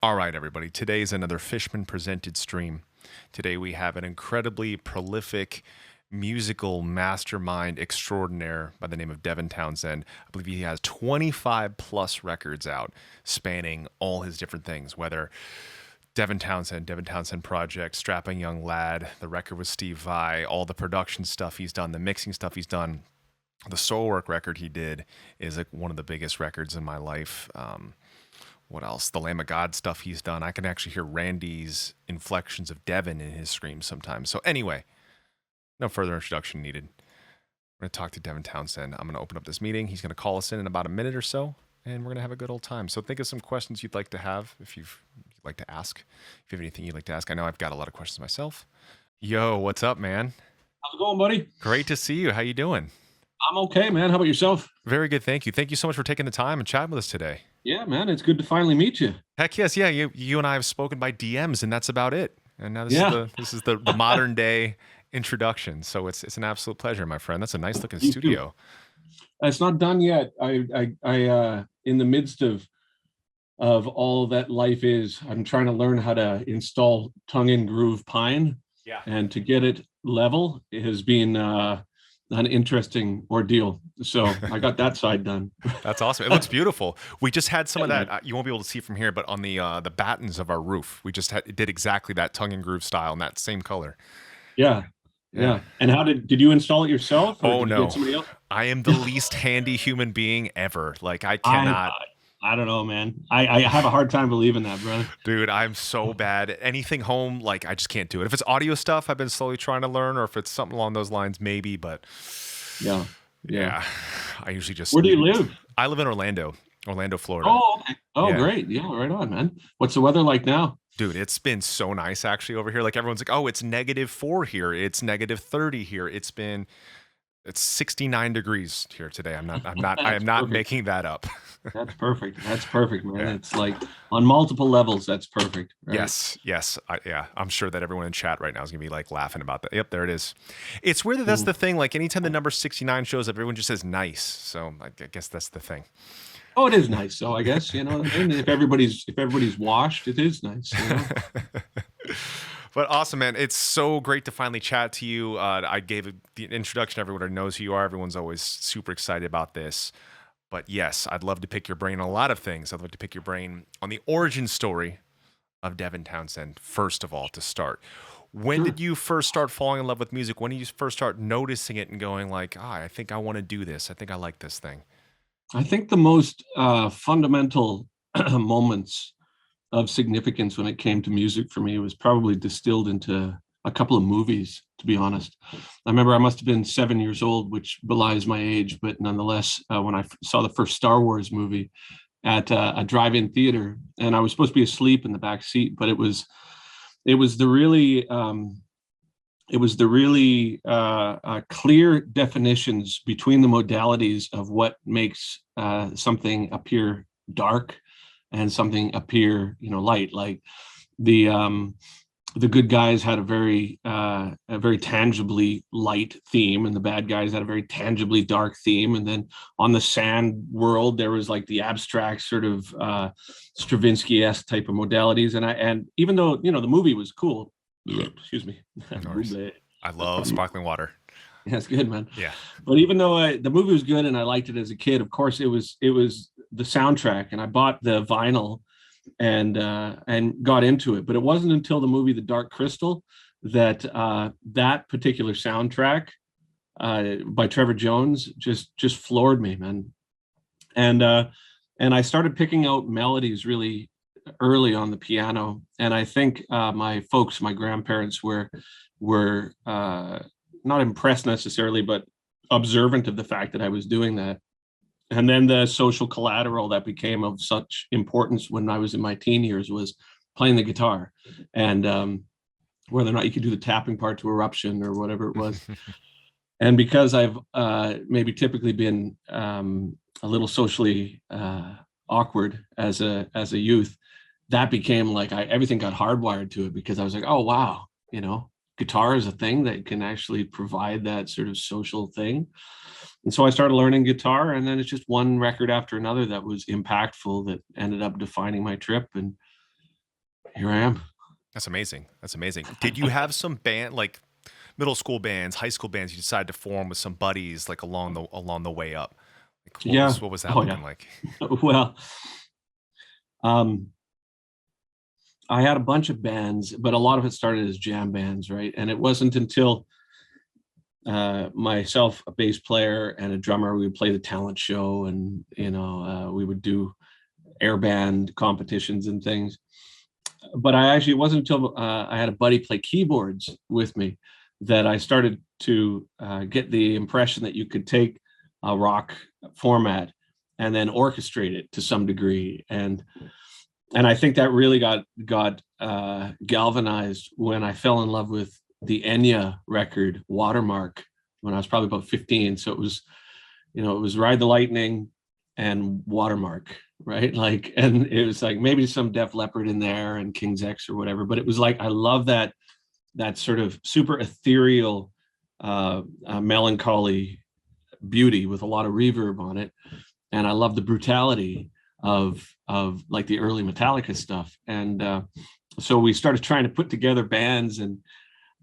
All right, everybody. Today is another Fishman presented stream. Today we have an incredibly prolific musical mastermind extraordinaire by the name of Devin Townsend. I believe he has 25 plus records out spanning all his different things, whether Devin Townsend Project, Strapping Young Lad, the record with Steve Vai, all the production stuff he's done, the mixing stuff he's done. The Soulwork record he did is like one of the biggest records in my life. What else? The Lamb of God stuff he's done. I can actually hear Randy's inflections of Devin in his screams sometimes. So anyway, no further introduction needed. We're going to talk to Devin Townsend. I'm going to open up this meeting. He's going to call us in about a minute or so, and we're going to have a good old time. So think of some questions you'd like to have if you'd like to ask. If you have anything you'd like to ask. I know I've got a lot of questions myself. Yo, what's up, man? How's it going, buddy? Great to see you. How you doing? I'm okay, man. How about yourself? Very good, thank you. Thank you so much for taking the time and chatting with us today. Yeah, man. It's good to finally meet you. Heck yes, yeah. You and I have spoken by DMs, and that's about it. And now Yeah. this is the modern day introduction. So it's an absolute pleasure, my friend. That's a nice looking You too. studio. It's not done yet. In the midst of all that life is, I'm trying to learn how to install tongue and groove pine. Yeah. And to get it level, it has been an interesting ordeal. So I got that side done. That's awesome. It looks beautiful. We just had some of that. You won't be able to see from here, but on the battens of our roof, we just did exactly that tongue and groove style in that same color. Yeah. Yeah. And how did you install it yourself? Or Oh did you no, get somebody else? I am the least handy human being ever. Like I cannot. I don't know, man. I have a hard time believing that, brother. Dude, I'm so bad. Anything home, like I just can't do it. If it's audio stuff, I've been slowly trying to learn, or if it's something along those lines, maybe. But yeah, I usually just. Where do you live? I live in Orlando, Florida. Oh, okay. Oh, Yeah. great. Yeah, right on, man. What's the weather like now? Dude, it's been so nice actually over here. Like everyone's like, oh, it's -4 here. It's -30 here. It's 69 degrees here today. I am not perfect. making that up. That's perfect. That's perfect, man. Yeah. It's like on multiple levels. That's perfect. Right? Yes. I'm sure that everyone in chat right now is gonna be like laughing about that. Yep, there it is. It's weird that that's the thing. Like anytime the number 69 shows up, everyone just says nice. So I guess that's the thing. Oh, it is nice. So I guess if everybody's washed, it is nice. But awesome, man. It's so great to finally chat to you. I gave the introduction. Everyone knows who you are. Everyone's always super excited about this. But yes, I'd love to pick your brain on a lot of things. I'd love to pick your brain on the origin story of Devin Townsend, first of all, to start. When did you first start falling in love with music? When did you first start noticing it and going like, I think I want to do this. I think I like this thing. I think the most fundamental moments of significance when it came to music for me was probably distilled into a couple of movies, to be honest. I remember I must have been 7 years old, which belies my age, but nonetheless, when I saw the first Star Wars movie at a drive-in theater, and I was supposed to be asleep in the back seat, but it was the really clear definitions between the modalities of what makes something appear dark and something appear, light. Like the good guys had a very tangibly light theme, and the bad guys had a very tangibly dark theme. And then on the sand world, there was like the abstract sort of Stravinsky-esque type of modalities. And even though the movie was cool, excuse me, I love sparkling water. Yeah, it's good, man. Yeah. But even though the movie was good and I liked it as a kid, of course it was the soundtrack, and I bought the vinyl and got into it. But it wasn't until the movie The Dark Crystal that that particular soundtrack by Trevor Jones just floored me, man. And I started picking out melodies really early on the piano, and I think my grandparents were not impressed necessarily, but observant of the fact that I was doing that. And then the social collateral that became of such importance when I was in my teen years was playing the guitar, and whether or not you could do the tapping part to Eruption or whatever it was. And because I've maybe typically been a little socially awkward as a youth, that became like everything got hardwired to it, because I was like, oh wow, guitar is a thing that can actually provide that sort of social thing. And so I started learning guitar, and then it's just one record after another that was impactful that ended up defining my trip. And here I am. That's amazing. That's amazing. Did you have some band, like middle school bands, high school bands you decided to form with some buddies like along the way up? Like Yeah. what was that Oh looking yeah. like? Well, um, I had a bunch of bands, but a lot of it started as jam bands, right? And it wasn't until myself, a bass player, and a drummer, we would play the talent show, and we would do air band competitions and things. But it wasn't until I had a buddy play keyboards with me that I started to get the impression that you could take a rock format and then orchestrate it to some degree. And I think that really got galvanized when I fell in love with the Enya record Watermark when I was probably about 15. So it was Ride the Lightning and Watermark, right? Like, and it was like maybe some Def Leppard in there and King's X or whatever, but it was like I love that sort of super ethereal melancholy beauty with a lot of reverb on it. And I love the brutality of like the early Metallica stuff. And so we started trying to put together bands, and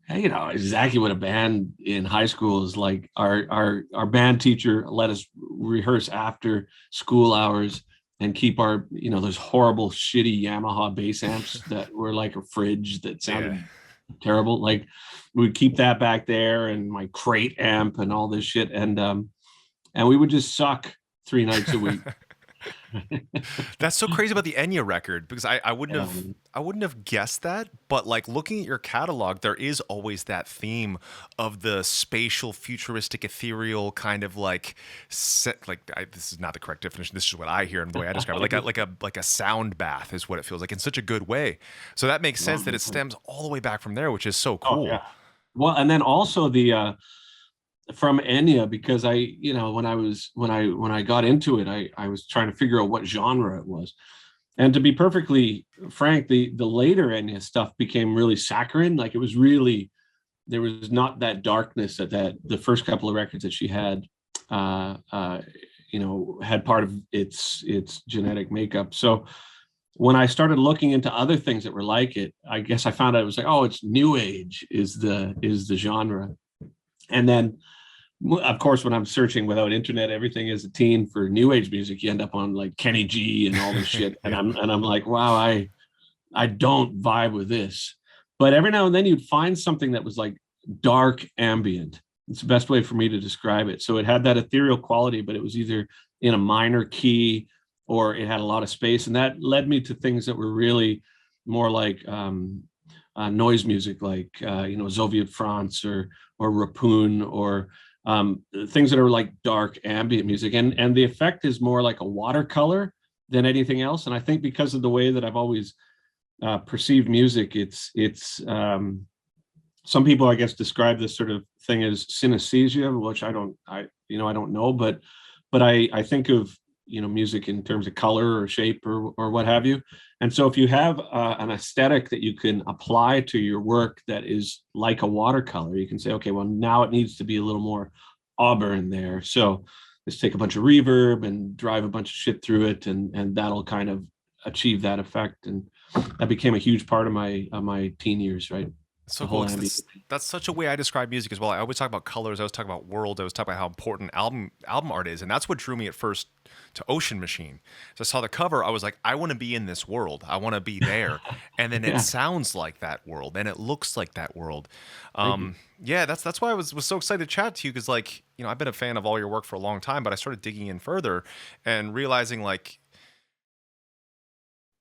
exactly what a band in high school is like. Our band teacher let us rehearse after school hours and keep our those horrible shitty Yamaha bass amps that were like a fridge that sounded terrible. Like we'd keep that back there, and my crate amp and all this shit, and we would just suck 3 nights a week. That's so crazy about the Enya record, because I Um, wouldn't have guessed that, but like looking at your catalog, there is always that theme of the spatial, futuristic, ethereal kind of like set. Like this is not the correct definition. This is what I hear and the way I describe it. Like a sound bath is what it feels like in such a good way. So that makes sense that it stems all the way back from there, which is so Oh cool. yeah. Well, and then also the from Enya, because when I got into it, I was trying to figure out what genre it was. And to be perfectly frank, the later Enya stuff became really saccharine. Like it was really, there was not that darkness that the first couple of records that she had had part of its genetic makeup. So when I started looking into other things that were like it, I guess I found out it was like, oh, it's new age is the genre. And then of course, when I'm searching without internet, everything as a teen for new age music, you end up on like Kenny G and all this shit. And Yeah. I'm like, wow, I don't vibe with this. But every now and then you'd find something that was like dark ambient. It's the best way for me to describe it. So it had that ethereal quality, but it was either in a minor key or it had a lot of space. And that led me to things that were really more like noise music, like Soviet France or Rapun or things that are like dark ambient music, and the effect is more like a watercolor than anything else. And I think because of the way that I've always perceived music, it's some people I guess describe this sort of thing as synesthesia, which I don't know, but I think of music in terms of color or shape or what have you. And so if you have an aesthetic that you can apply to your work that is like a watercolor, you can say, okay, well, now it needs to be a little more auburn there. So let's take a bunch of reverb and drive a bunch of shit through it, and that'll kind of achieve that effect. And that became a huge part of my teen years, right? So The cool. whole 'Cause ambient. that's such a way I describe music as well. I always talk about colors. I always talk about world. I always talk about how important album art is, and that's what drew me at first to Ocean Machine. So I saw the cover. I was like, I want to be in this world. I want to be there. And then it Yeah, sounds like that world, and it looks like that world. thank you. Yeah, that's why I was so excited to chat to you, because like I've been a fan of all your work for a long time, but I started digging in further and realizing like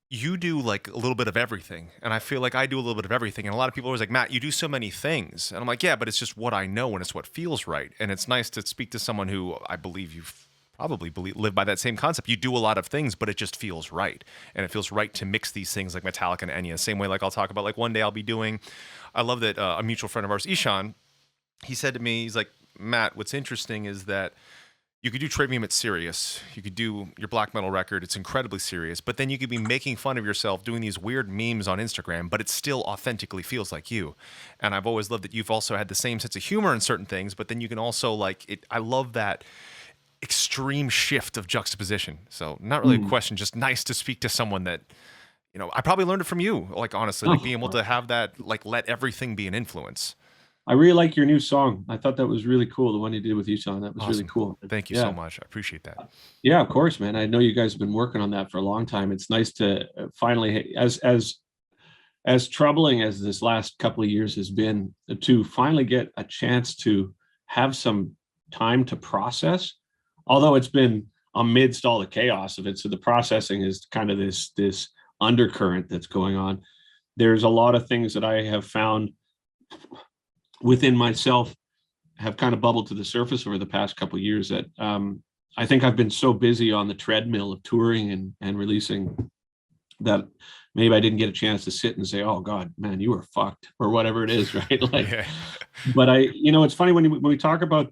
you do like a little bit of everything, and I feel like I do a little bit of everything, and a lot of people are always like, Matt, you do so many things, and I'm like, yeah, but it's just what I know and it's what feels right. And it's nice to speak to someone who I believe you've probably live by that same concept. You do a lot of things, but it just feels right, and it feels right to mix these things like Metallica and Enya. Same way, like I'll talk about like one day I'll be doing, I love that a mutual friend of ours, Ishan, he said to me, he's like, Matt, what's interesting is that you could do Trivium, it's serious. You could do your black metal record, it's incredibly serious. But then you could be making fun of yourself, doing these weird memes on Instagram, but it still authentically feels like you. And I've always loved that you've also had the same sense of humor in certain things, but then you can also like it. I love that extreme shift of juxtaposition. So not really a question, just nice to speak to someone that I probably learned it from you, like, honestly, like Oh, being able to have that, like, let everything be an influence. I really like your new song. I thought that was really cool. The one you did with Yushan, that was really Awesome. cool. Thank you so Yeah. much. I appreciate that. Yeah, of course, man. I know you guys have been working on that for a long time. It's nice to finally, as troubling as this last couple of years has been, to finally get a chance to have some time to process. Although it's been amidst all the chaos of it, so the processing is kind of this undercurrent that's going on. There's a lot of things that I have found within myself have kind of bubbled to the surface over the past couple of years that I think I've been so busy on the treadmill of touring and releasing that maybe I didn't get a chance to sit and say, "Oh God, man, you were fucked," or whatever it is, right? Like, Yeah. but it's funny when we talk about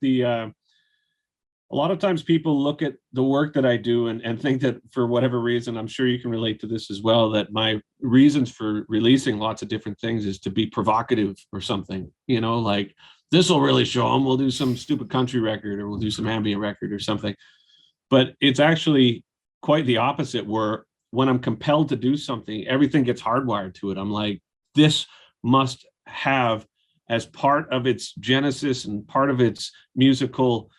a lot of times people look at the work that I do and think that for whatever reason, I'm sure you can relate to this as well, that my reasons for releasing lots of different things is to be provocative or something, like this will really show them. We'll do some stupid country record or we'll do some ambient record or something. But it's actually quite the opposite, where when I'm compelled to do something, everything gets hardwired to it. I'm like, this must have, as part of its genesis and part of its musical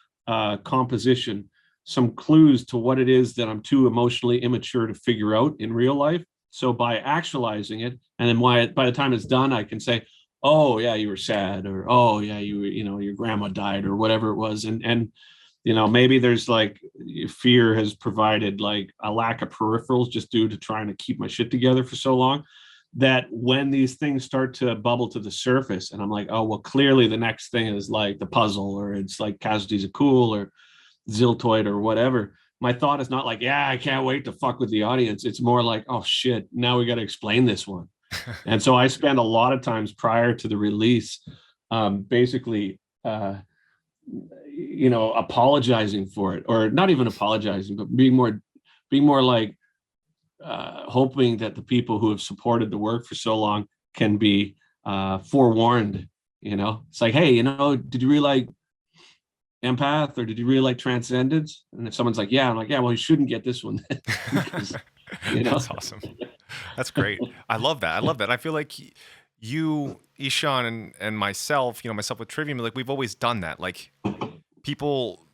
composition, some clues to what it is that I'm too emotionally immature to figure out in real life. So by actualizing it, and then by the time it's done, I can say, "Oh yeah, you were sad," or "Oh yeah, your grandma died," or whatever it was, and maybe there's like fear has provided like a lack of peripherals just due to trying to keep my shit together for so long, that when these things start to bubble to the surface and I'm like, oh, well, clearly the next thing is like the puzzle, or it's like Casualties of Cool or Ziltoid or whatever. My thought is not like, yeah, I can't wait to fuck with the audience. It's more like, oh shit, now we got to explain this one. And so I spend a lot of times prior to the release, basically, apologizing for it, or not even apologizing, but being more like hoping that the people who have supported the work for so long can be forewarned. It's like, hey, did you really like Empath, or did you really like Transcendence? And if someone's like, yeah, I'm like, yeah, well, you shouldn't get this one because, That's awesome. That's great. I love that. I love that. I feel like you, Ishan, and myself, myself with Trivium, like we've always done that. Like people,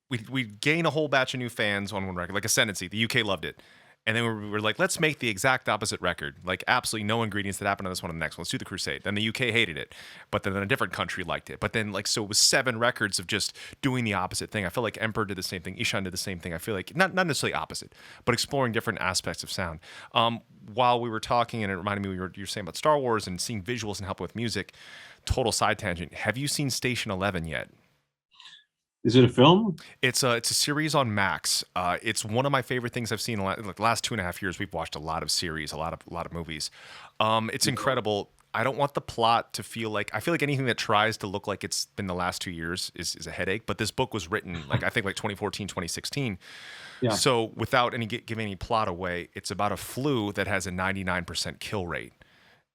we gain a whole batch of new fans on one record, like Ascendancy. The UK loved it. And then we were like, let's make the exact opposite record. Like absolutely no ingredients that happened on this one and the next one. Let's do The Crusade. Then the UK hated it, but then a different country liked it. But then so it was 7 records of just doing the opposite thing. I feel like Emperor did the same thing. Ishan did the same thing. I feel like not necessarily opposite, but exploring different aspects of sound. While we were talking, and it reminded me, you were saying about Star Wars and seeing visuals and help with music. Total side tangent. Have you seen Station 11 yet? Is it a film? It's a series on Max. It's one of my favorite things I've seen in the last 2.5 years. We've watched a lot of series, a lot of movies. It's incredible. I don't want the plot to feel like, I feel like anything that tries to look like it's been the last 2 years is a headache. But this book was written I think 2014, 2016. Yeah. So without giving any plot away, it's about a flu that has a 99% kill rate,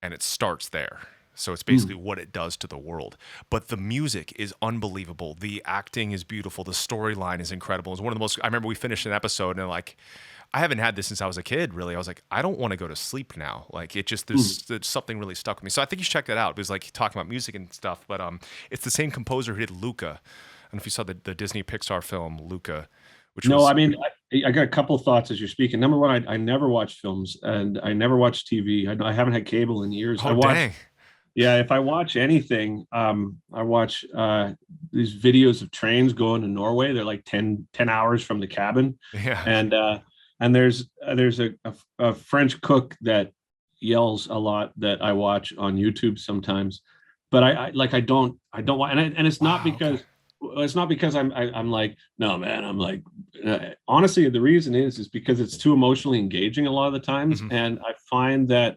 and it starts there. So it's basically what it does to the world. But the music is unbelievable. The acting is beautiful. The storyline is incredible. It's one of the most, I remember we finished an episode and I haven't had this since I was a kid, really. I was like, I don't want to go to sleep now. Like there's something really stuck with me. So I think you should check that out. It was like talking about music and stuff, but it's the same composer who did Luca. I don't know if you saw the Disney Pixar film, Luca. I got a couple of thoughts as you're speaking. Number one, I never watch films and I never watch TV. I haven't had cable in years. Dang. Yeah, if I watch anything, I watch these videos of trains going to Norway. They're like 10 hours from the cabin. Yeah. And there's a French cook that yells a lot that I watch on YouTube sometimes. But I don't want, and it's not because it's not because I'm like, no man, I'm like, honestly the reason is because it's too emotionally engaging a lot of the times. And I find that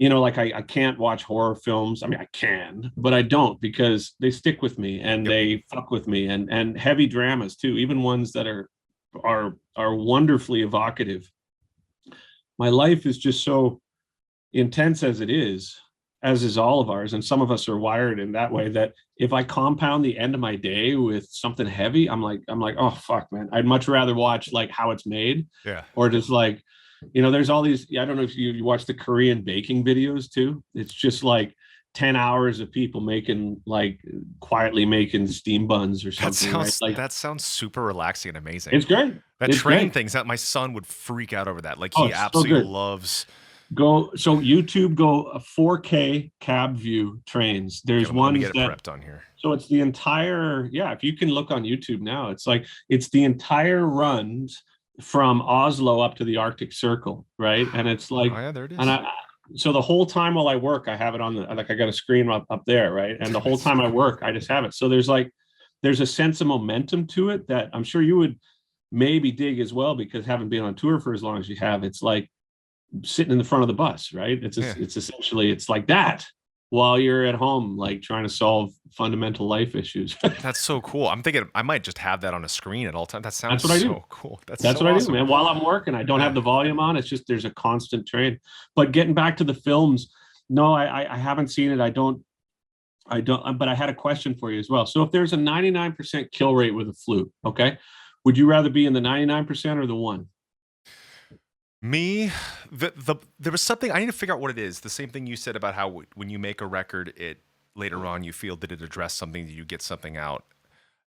I can't watch horror films. I mean, I can, but I don't, because they stick with me and they fuck with me, and heavy dramas too, even ones that are wonderfully evocative. My life is just so intense as it is, as is all of ours. And some of us are wired in that way, that if I compound the end of my day with something heavy, I'm like, oh fuck, man, I'd much rather watch like how it's made. Yeah. Or just like, there's all these, I don't know if you watch the Korean baking videos too. It's just like 10 hours of people quietly making steam buns or something, right? Like, that sounds super relaxing and amazing. it's great. That It's train great. things, that my son would freak out over that. Like, Oh, he it's so absolutely good. loves. YouTube, go a 4K cab view trains. Okay, There's let me ones get it that, prepped on here. so it's the entire, yeah, if you can look on YouTube now, it's the entire runs from Oslo up to the Arctic Circle, right? And it's like, Oh yeah, there it is. and so the whole time while I work, I have it on I got a screen up there, right? And the whole time I work, I just have it. So there's a sense of momentum to it that I'm sure you would maybe dig as well, because having been on tour for as long as you have, it's like sitting in the front of the bus, right? It's essentially, it's like that while you're at home, like trying to solve fundamental life issues. That's so cool. I'm thinking I might just have that on a screen at all times. That sounds That's what I do. so cool. That's That's so what awesome. I do, man. While I'm working, I don't have the volume on. It's just, there's a constant train. But getting back to the films, no, I haven't seen it. I don't, but I had a question for you as well. So if there's a 99% kill rate with a flute, okay, would you rather be in the 99% or the 1? Me, there was something I need to figure out what it is. The same thing you said about how when you make a record, it later on you feel that it addressed something, that you get something out.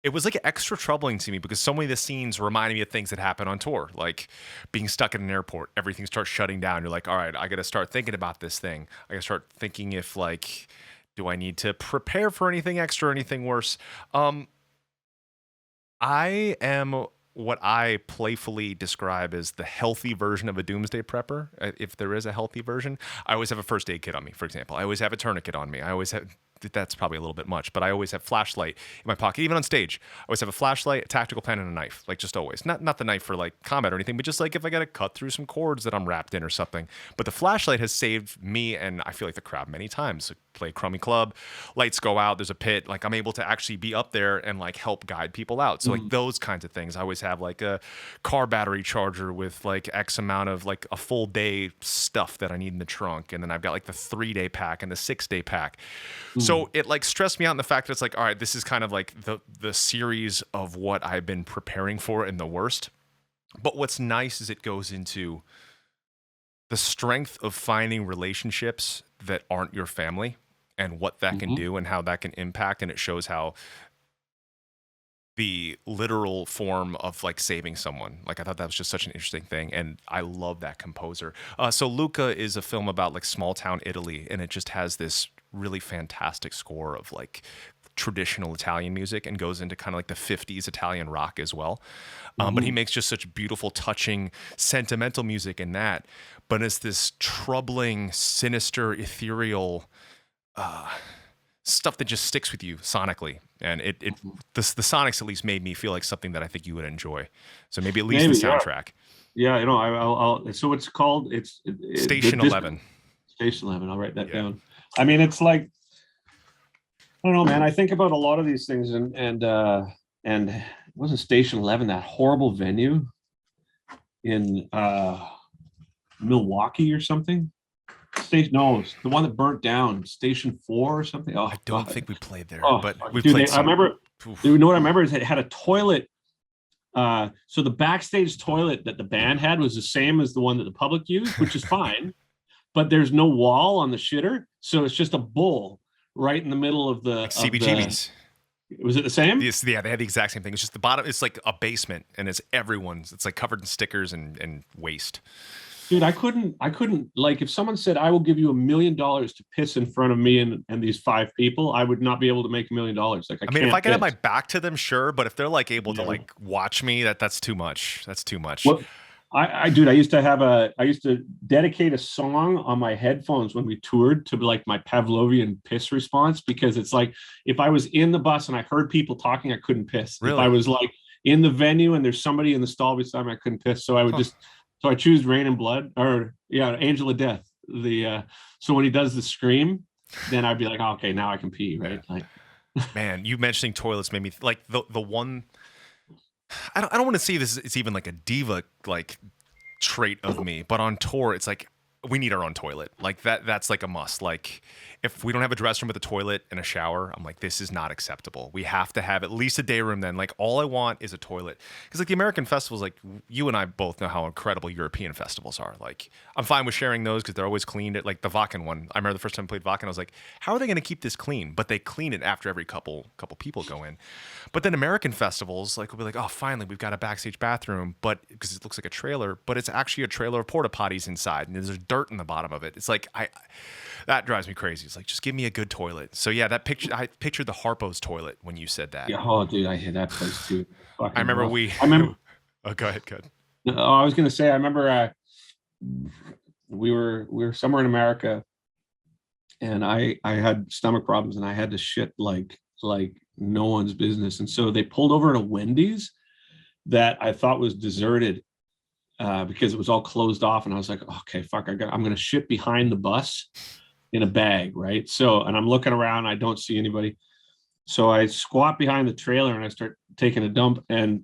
It was like extra troubling to me because so many of the scenes reminded me of things that happen on tour, like being stuck at an airport, everything starts shutting down. You're like, all right, I got to start thinking about this thing. I got to start thinking if like, do I need to prepare for anything extra or anything worse? I am what I playfully describe as the healthy version of a doomsday prepper. If there is a healthy version, I always have a first aid kit on me, for example. I always have a tourniquet on me. I always have, that's probably a little bit much, but I always have flashlight in my pocket, even on stage. I always have a flashlight, a tactical pen, and a knife, like just always. Not the knife for like combat or anything, but just like if I got to cut through some cords that I'm wrapped in or something. But the flashlight has saved me and I feel like the crowd many times. Like, play a crummy club, lights go out, there's a pit, like I'm able to actually be up there and like help guide people out. So like those kinds of things. I always have like a car battery charger with like X amount of like a full day stuff that I need in the trunk. And then I've got like the 3-day pack and the 6-day pack. So it like stressed me out in the fact that it's like, all right, this is kind of like the series of what I've been preparing for in the worst. But what's nice is it goes into the strength of finding relationships that aren't your family and what that can do and how that can impact. And it shows how the literal form of like saving someone. Like I thought that was just such an interesting thing. And I love that composer. So Luca is a film about like small town Italy. And it just has this really fantastic score of like traditional Italian music and goes into kind of like the 50s Italian rock as well. But he makes just such beautiful, touching, sentimental music in that. But it's this troubling, sinister, ethereal stuff that just sticks with you sonically. And the sonics at least made me feel like something that I think you would enjoy. So maybe at least the soundtrack. Yeah, you know, I'll so it's called, Station 11. Station 11. I'll write that down. I mean, it's like, I don't know, man. I think about a lot of these things, and wasn't Station 11 that horrible venue in Milwaukee or something? No, the one that burnt down, Station 4 or something. Oh, I don't think we played there, but we dude, played. I remember. You know what I remember is it had a toilet. So the backstage toilet that the band had was the same as the one that the public used, which is fine. But there's no wall on the shitter, so it's just a bowl right in the middle of the CBGBs. Was it the same? Yes, yeah, they had the exact same thing. It's just the bottom. It's like a basement, and it's everyone's. It's like covered in stickers and waste. Dude, I couldn't like if someone said I will give you $1 million to piss in front of me and these 5 people, I would not be able to make $1 million. Like I mean, if I could have my back to them, sure, but if they're like able to like watch me, that's too much. That's too much. Well, I used to dedicate a song on my headphones when we toured to like my Pavlovian piss response, because it's like if I was in the bus and I heard people talking, I couldn't piss. Really? If I was like in the venue and there's somebody in the stall beside me, I couldn't piss. So I would so I choose Rain and Blood, or Angel of Death. So when he does the scream, then I'd be like, oh, okay, now I can pee, right? Like, man, you mentioning toilets made me like the one. I don't want to say this. It's even like a diva like trait of me, but on tour, it's like we need our own toilet. Like that's like a must. Like if we don't have a dressing room with a toilet and a shower, I'm like, this is not acceptable. We have to have at least a day room then. Like all I want is a toilet. Because like the American festivals, like you and I both know how incredible European festivals are. Like I'm fine with sharing those because they're always cleaned. Like the Wacken one. I remember the first time I played Wacken, I was like, how are they going to keep this clean? But they clean it after every couple people go in. But then American festivals, like we'll be like, oh, finally we've got a backstage bathroom, but because it looks like a trailer, but it's actually a trailer of porta potties inside, and there's dirt in the bottom of it. It's like that drives me crazy. It's like, just give me a good toilet. So yeah, I pictured the Harpo's toilet when you said that. Yeah, oh, dude, I hate that place too. I remember rough. we. I remember. Oh, go ahead. Good. Oh, I was gonna say, I remember we were somewhere in America, and I had stomach problems, and I had to shit like no one's business, and so they pulled over at a Wendy's that I thought was deserted because it was all closed off, and I was like, okay, fuck, I'm gonna shit behind the bus in a bag, right? So, and I'm looking around, I don't see anybody. So I squat behind the trailer and I start taking a dump, and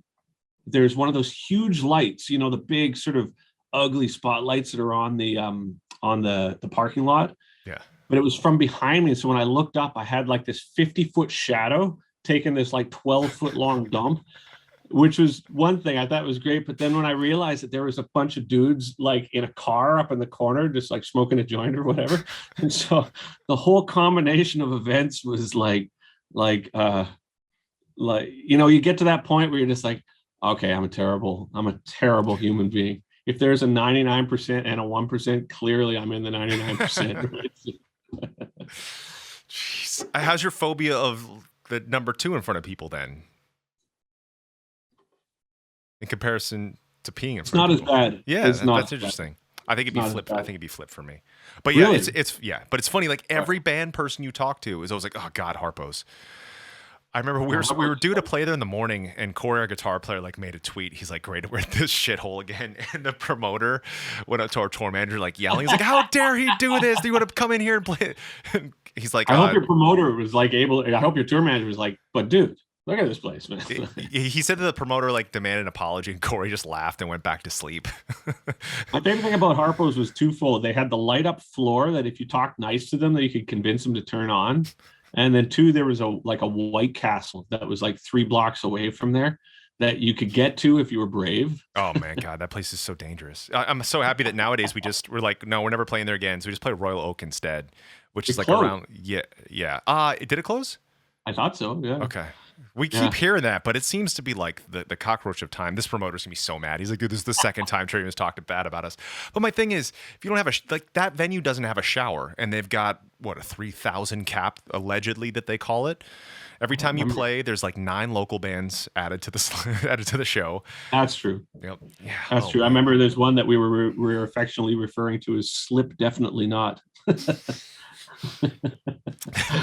there's one of those huge lights, you know, the big sort of ugly spotlights that are on the parking lot. Yeah. But it was from behind me. So when I looked up, I had like this 50-foot shadow taking this like 12-foot long dump, which was one thing I thought was great. But then when I realized that there was a bunch of dudes like in a car up in the corner, just like smoking a joint or whatever. And so the whole combination of events was like, you know, you get to that point where you're just like, okay, I'm a terrible human being. If there's a 99% and a 1%, clearly I'm in the 99%. Jeez. How's your phobia of the number 2 in front of people then? In comparison to peeing in front of people. It's not as bad. Yeah, that's interesting. I think it'd be flipped. I think it'd be flipped for me. But yeah, really? but it's funny. Like every band person you talk to is always like, oh God, Harpo's. I remember we were due to play there in the morning, and Corey, our guitar player, like made a tweet. He's like, "Great, we're at this shithole again." And the promoter went up to our tour manager, like yelling. He's like, "How dare he do this? Do you want to come in here and play?" And he's like, I hope your promoter was like I hope your tour manager was like, "But dude, look at this place, man." He said that the promoter like demanded an apology, and Corey just laughed and went back to sleep. My favorite thing about Harpo's was twofold. They had the light up floor that if you talked nice to them, that you could convince them to turn on. And then 2, there was a White Castle that was like 3 blocks away from there that you could get to if you were brave. Oh man, God, that place is so dangerous. I'm so happy that nowadays we're like, no, we're never playing there again. So we just play Royal Oak instead, which is like closed. Around. Yeah. Did it close? I thought so. Yeah. Okay. We keep hearing that, but it seems to be like the cockroach of time. This promoter's gonna be so mad. He's like, dude, this is the second time Trivium has talked bad about us. But my thing is, if you don't have that venue doesn't have a shower, and they've got a 3,000 cap allegedly that they call it. Every time you play, there's like 9 local bands added to the show. That's true. Yep. Yeah. That's true. Man. I remember there's one that we were affectionately referring to as Slip Definitely Not.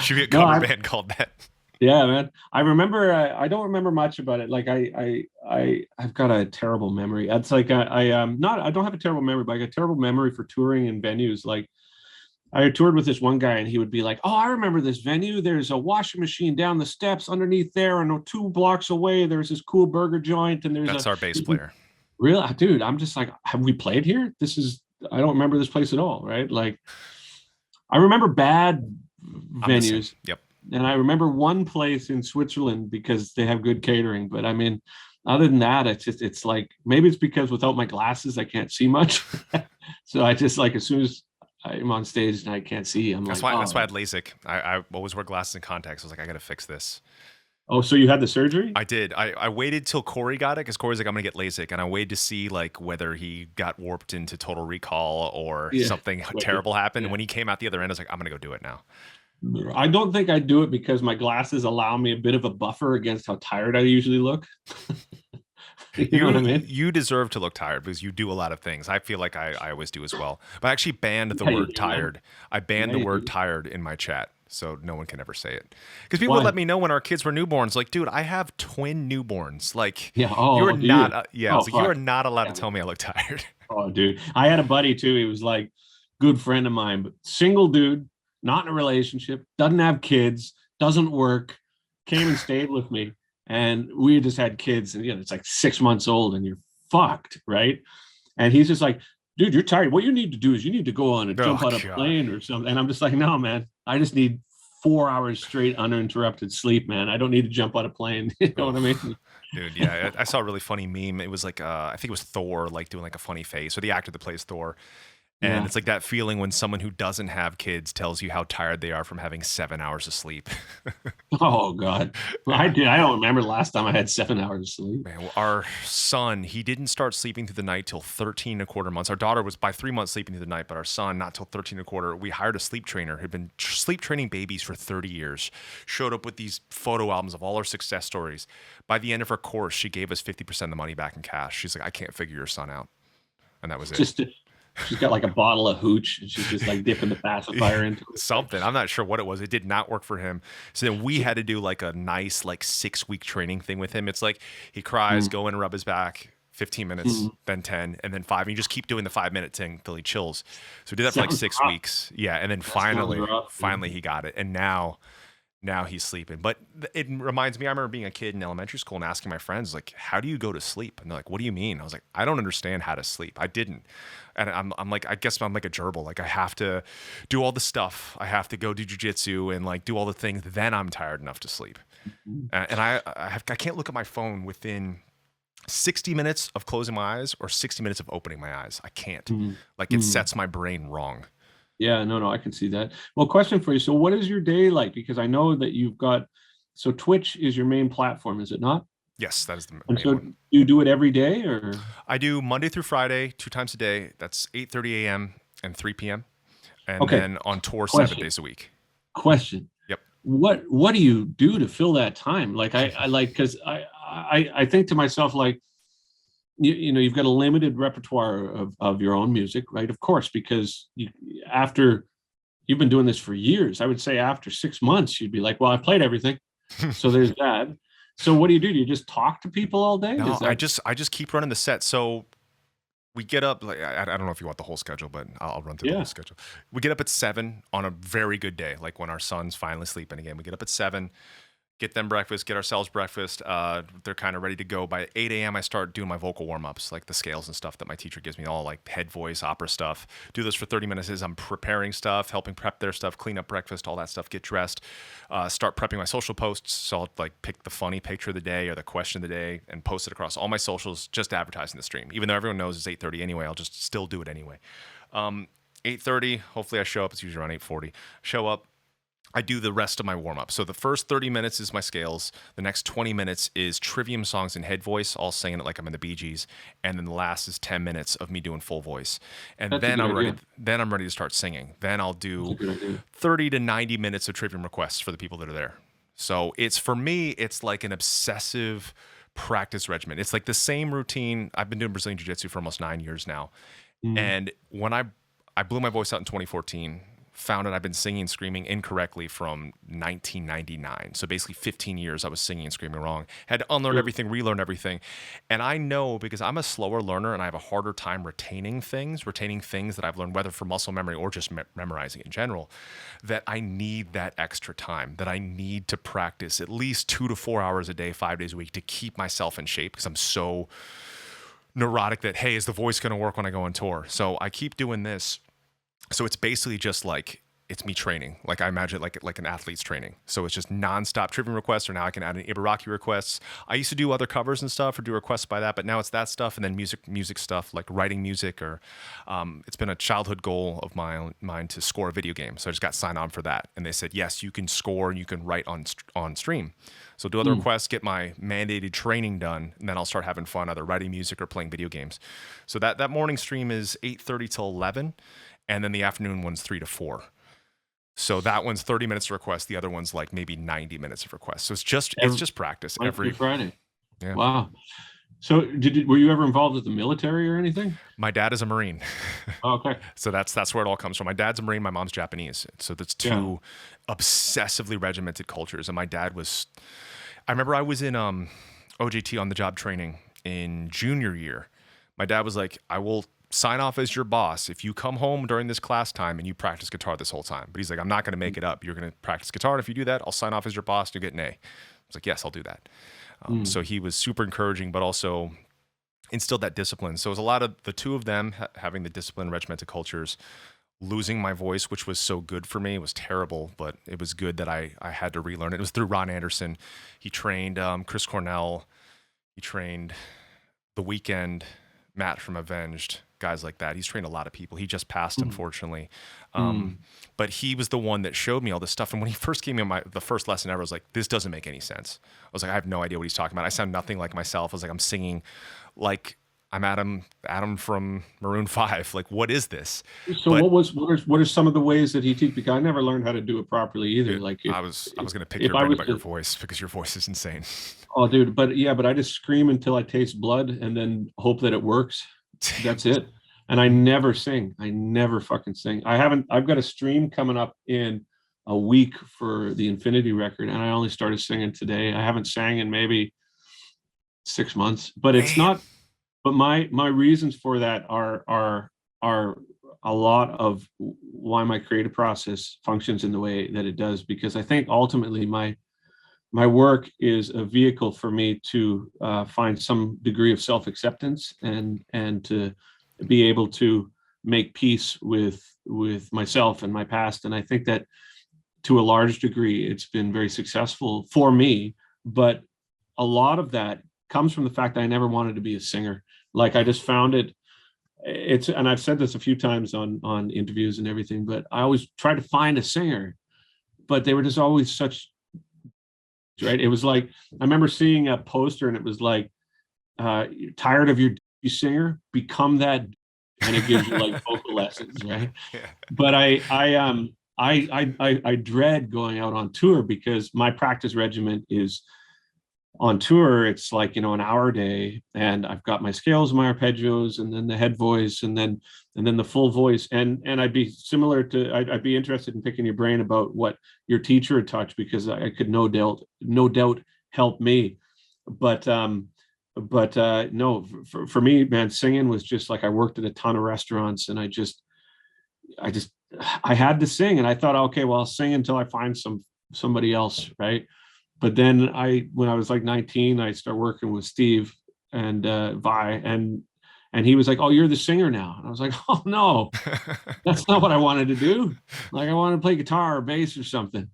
Should be a cover band called that. Yeah, man. I remember. I don't remember much about it. Like I've got a terrible memory. It's like I don't have a terrible memory, but I got a terrible memory for touring in venues. Like I toured with this one guy, and he would be like, "Oh, I remember this venue. There's a washing machine down the steps underneath there, and 2 blocks away, there's this cool burger joint, and that's our bass player." Really, dude? I'm just like, have we played here? I don't remember this place at all. Right? Like, I remember bad venues. Yep. And I remember one place in Switzerland because they have good catering. But I mean, other than that, it's like, maybe it's because without my glasses, I can't see much. So I just like, as soon as I'm on stage and I can't see, that's why I had LASIK. I always wear glasses and contacts. I was like, I got to fix this. Oh, so you had the surgery? I did. I waited till Corey got it because Corey's like, I'm going to get LASIK. And I waited to see like whether he got warped into Total Recall or something terrible happened. Yeah. And when he came out the other end, I was like, I'm going to go do it now. I don't think I do it because my glasses allow me a bit of a buffer against how tired I usually look. You know what I mean? You deserve to look tired because you do a lot of things. I feel like I always do as well. But I actually banned the word tired. I banned the word tired in my chat, so no one can ever say it. Because people would let me know when our kids were newborns. Like, dude, I have twin newborns. Like, you are not. You are not allowed to tell me I look tired. Oh, dude, I had a buddy too. He was like, good friend of mine, but single dude. Not in a relationship, doesn't have kids, doesn't work, came and stayed with me. And we just had kids, and it's like 6 months old and you're fucked, right? And he's just like, dude, you're tired. What you need to do is you need to go on and Oh jump out a God. plane or something. And I'm just like, no, man, I just need 4 hours straight uninterrupted sleep, man. I don't need to jump out a plane. You know what I Oh, mean? dude, yeah. I saw a really funny meme. It was like I think it was Thor like doing like a funny face, or the actor that plays Thor. And Yeah. it's like that feeling when someone who doesn't have kids tells you how tired they are from having 7 hours of sleep. Oh God. Well, I Yeah. did. I don't remember the last time I had 7 hours of sleep. Man, well, our son, he didn't start sleeping through the night till 13 and a quarter months. Our daughter was by 3 months sleeping through the night, but our son, not till 13 and a quarter. We hired a sleep trainer who'd been sleep training babies for 30 years, showed up with these photo albums of all our success stories. By the end of her course, she gave us 50% of the money back in cash. She's like, I can't figure your son out. And that was it. Just she's got like a bottle of hooch and she's just like dipping the pacifier into it. Something. I'm not sure what it was. It did not work for him. So then we had to do like a nice like 6 week training thing with him. It's like he cries, go in and rub his back, 15 minutes, then 10, and then 5. And you just keep doing the 5 minute thing till he chills. So we did that for like Sounds 6 weeks. Yeah. And then finally he got it. And now he's sleeping. But it reminds me, I remember being a kid in elementary school and asking my friends, like, how do you go to sleep? And they're like, what do you mean? I was like, I don't understand how to sleep. I didn't. And I'm like, I guess I'm like a gerbil. Like I have to do all the stuff. I have to go do jujitsu and like do all the things. Then I'm tired enough to sleep. And I can't look at my phone within 60 minutes of closing my eyes or 60 minutes of opening my eyes. I can't. Like it sets my brain wrong. Yeah, no, I can see that. Well, question for you. So what is your day like? Because I know that you've got, so Twitch is your main platform, is it not? Yes, that is the And main so one. you do it every day or? I do Monday through Friday, 2 times a day. That's 8:30 a.m. and 3 p.m. And Okay. then on tour Question. 7 days a week. Question. Yep. What do you do to fill that time? Like I like, because I think to myself, like, you know, you've got a limited repertoire of your own music, right? Of course, because after you've been doing this for years, I would say after 6 months, you'd be like, well, I've played everything. So there's that. So what do you do? Do you just talk to people all day? No, Is that... I just keep running the set. So we get up, like I don't know if you want the whole schedule, but I'll run through the whole schedule. We get up at 7 on a very good day, like when our son's finally sleeping again. We get up at 7, get them breakfast, get ourselves breakfast. They're kind of ready to go. By 8 a.m., I start doing my vocal warm-ups, like the scales and stuff that my teacher gives me, all like head voice, opera stuff. Do this for 30 minutes as I'm preparing stuff, helping prep their stuff, clean up breakfast, all that stuff, get dressed, start prepping my social posts. So I'll like pick the funny picture of the day or the question of the day and post it across all my socials, just advertising the stream. Even though everyone knows it's 8:30 anyway, I'll just still do it anyway. 8:30, hopefully I show up. It's usually around 8:40. Show up. I do the rest of my warm-up. So the first 30 minutes is my scales. The next 20 minutes is Trivium songs in head voice, all singing it like I'm in the Bee Gees. And then the last is 10 minutes of me doing full voice. And then I'm ready to start singing. Then I'll do 30 to 90 minutes of Trivium requests for the people that are there. So it's, for me, it's like an obsessive practice regimen. It's like the same routine. I've been doing Brazilian Jiu-Jitsu for almost 9 years now. And when I blew my voice out in 2014, found out I've been singing and screaming incorrectly from 1999. So basically 15 years I was singing and screaming wrong. Had to unlearn everything, relearn everything. And I know, because I'm a slower learner and I have a harder time retaining things that I've learned, whether for muscle memory or just memorizing in general, that I need that extra time, that I need to practice at least 2 to 4 hours a day, 5 days a week to keep myself in shape, because I'm so neurotic that, hey, is the voice going to work when I go on tour? So I keep doing this. So it's basically just like, it's me training. Like I imagine like an athlete's training. So it's just nonstop Trivium requests, or now I can add in Ibaraki requests. I used to do other covers and stuff or do requests by that, but now it's that stuff, and then music stuff, like writing music, or it's been a childhood goal of mine to score a video game. So I just got signed on for that. And they said, yes, you can score and you can write on stream. So do other requests, get my mandated training done, and then I'll start having fun, either writing music or playing video games. So that morning stream is 8:30 till 11. And then the afternoon one's 3 to 4. So that one's 30 minutes of request. The other one's like maybe 90 minutes of request. So it's just practice every Friday. Yeah. Wow. So were you ever involved with the military or anything? My dad is a Marine. Oh, okay. So that's where it all comes from. My dad's a Marine. My mom's Japanese. So that's two obsessively regimented cultures. And my dad was, I remember I was in OJT on the job training in junior year. My dad was like, I will sign off as your boss if you come home during this class time and you practice guitar this whole time. But he's like, I'm not going to make it up. You're going to practice guitar. And if you do that, I'll sign off as your boss and you get an A. I was like, yes, I'll do that. So he was super encouraging, but also instilled that discipline. So it was a lot of the two of them having the discipline, regimented cultures, losing my voice, which was so good for me. It was terrible, but it was good that I had to relearn it. It was through Ron Anderson. He trained Chris Cornell. He trained The Weeknd, Matt from Avenged, guys like that. He's trained a lot of people. He just passed, unfortunately. But he was the one that showed me all this stuff. And when he first gave me the first lesson ever, I was like, this doesn't make any sense. I was like, I have no idea what he's talking about. I sound nothing like myself. I was like, I'm singing like I'm Adam from Maroon 5. Like, what is this? So what are some of the ways that he teach? Because I never learned how to do it properly either. Dude, Like I was going to pick your brain about your voice, because your voice is insane. Oh, dude, but I just scream until I taste blood and then hope that it works. That's it. And I never sing. I never fucking sing. I've got a stream coming up in a week for the Infinity record, and I only started singing today. I haven't sang in maybe 6 months, but it's not, but my reasons for that are a lot of why my creative process functions in the way that it does, because I think ultimately my work is a vehicle for me to find some degree of self-acceptance and to be able to make peace with myself and my past. And I think that to a large degree, it's been very successful for me. But a lot of that comes from the fact that I never wanted to be a singer. Like, I just found and I've said this a few times on interviews and everything, but I always tried to find a singer, but they were just always such, right? It was like, I remember seeing a poster and it was like, tired of your singer, become that, and it gives you like vocal lessons, right? Yeah. But I dread going out on tour, because my practice regimen is, on tour it's like, an hour a day, and I've got my scales, my arpeggios, and then the head voice, and then the full voice, and I'd be I'd be interested in picking your brain about what your teacher had taught, because I could no doubt help me. But no, for me, man, singing was just like, I worked at a ton of restaurants, and I had to sing, and I thought, okay, well, I'll sing until I find somebody else, right? But then when I was like 19, I started working with Steve and Vi, and he was like, "Oh, you're the singer now." And I was like, "Oh no, that's not what I wanted to do. Like, I wanted to play guitar or bass or something."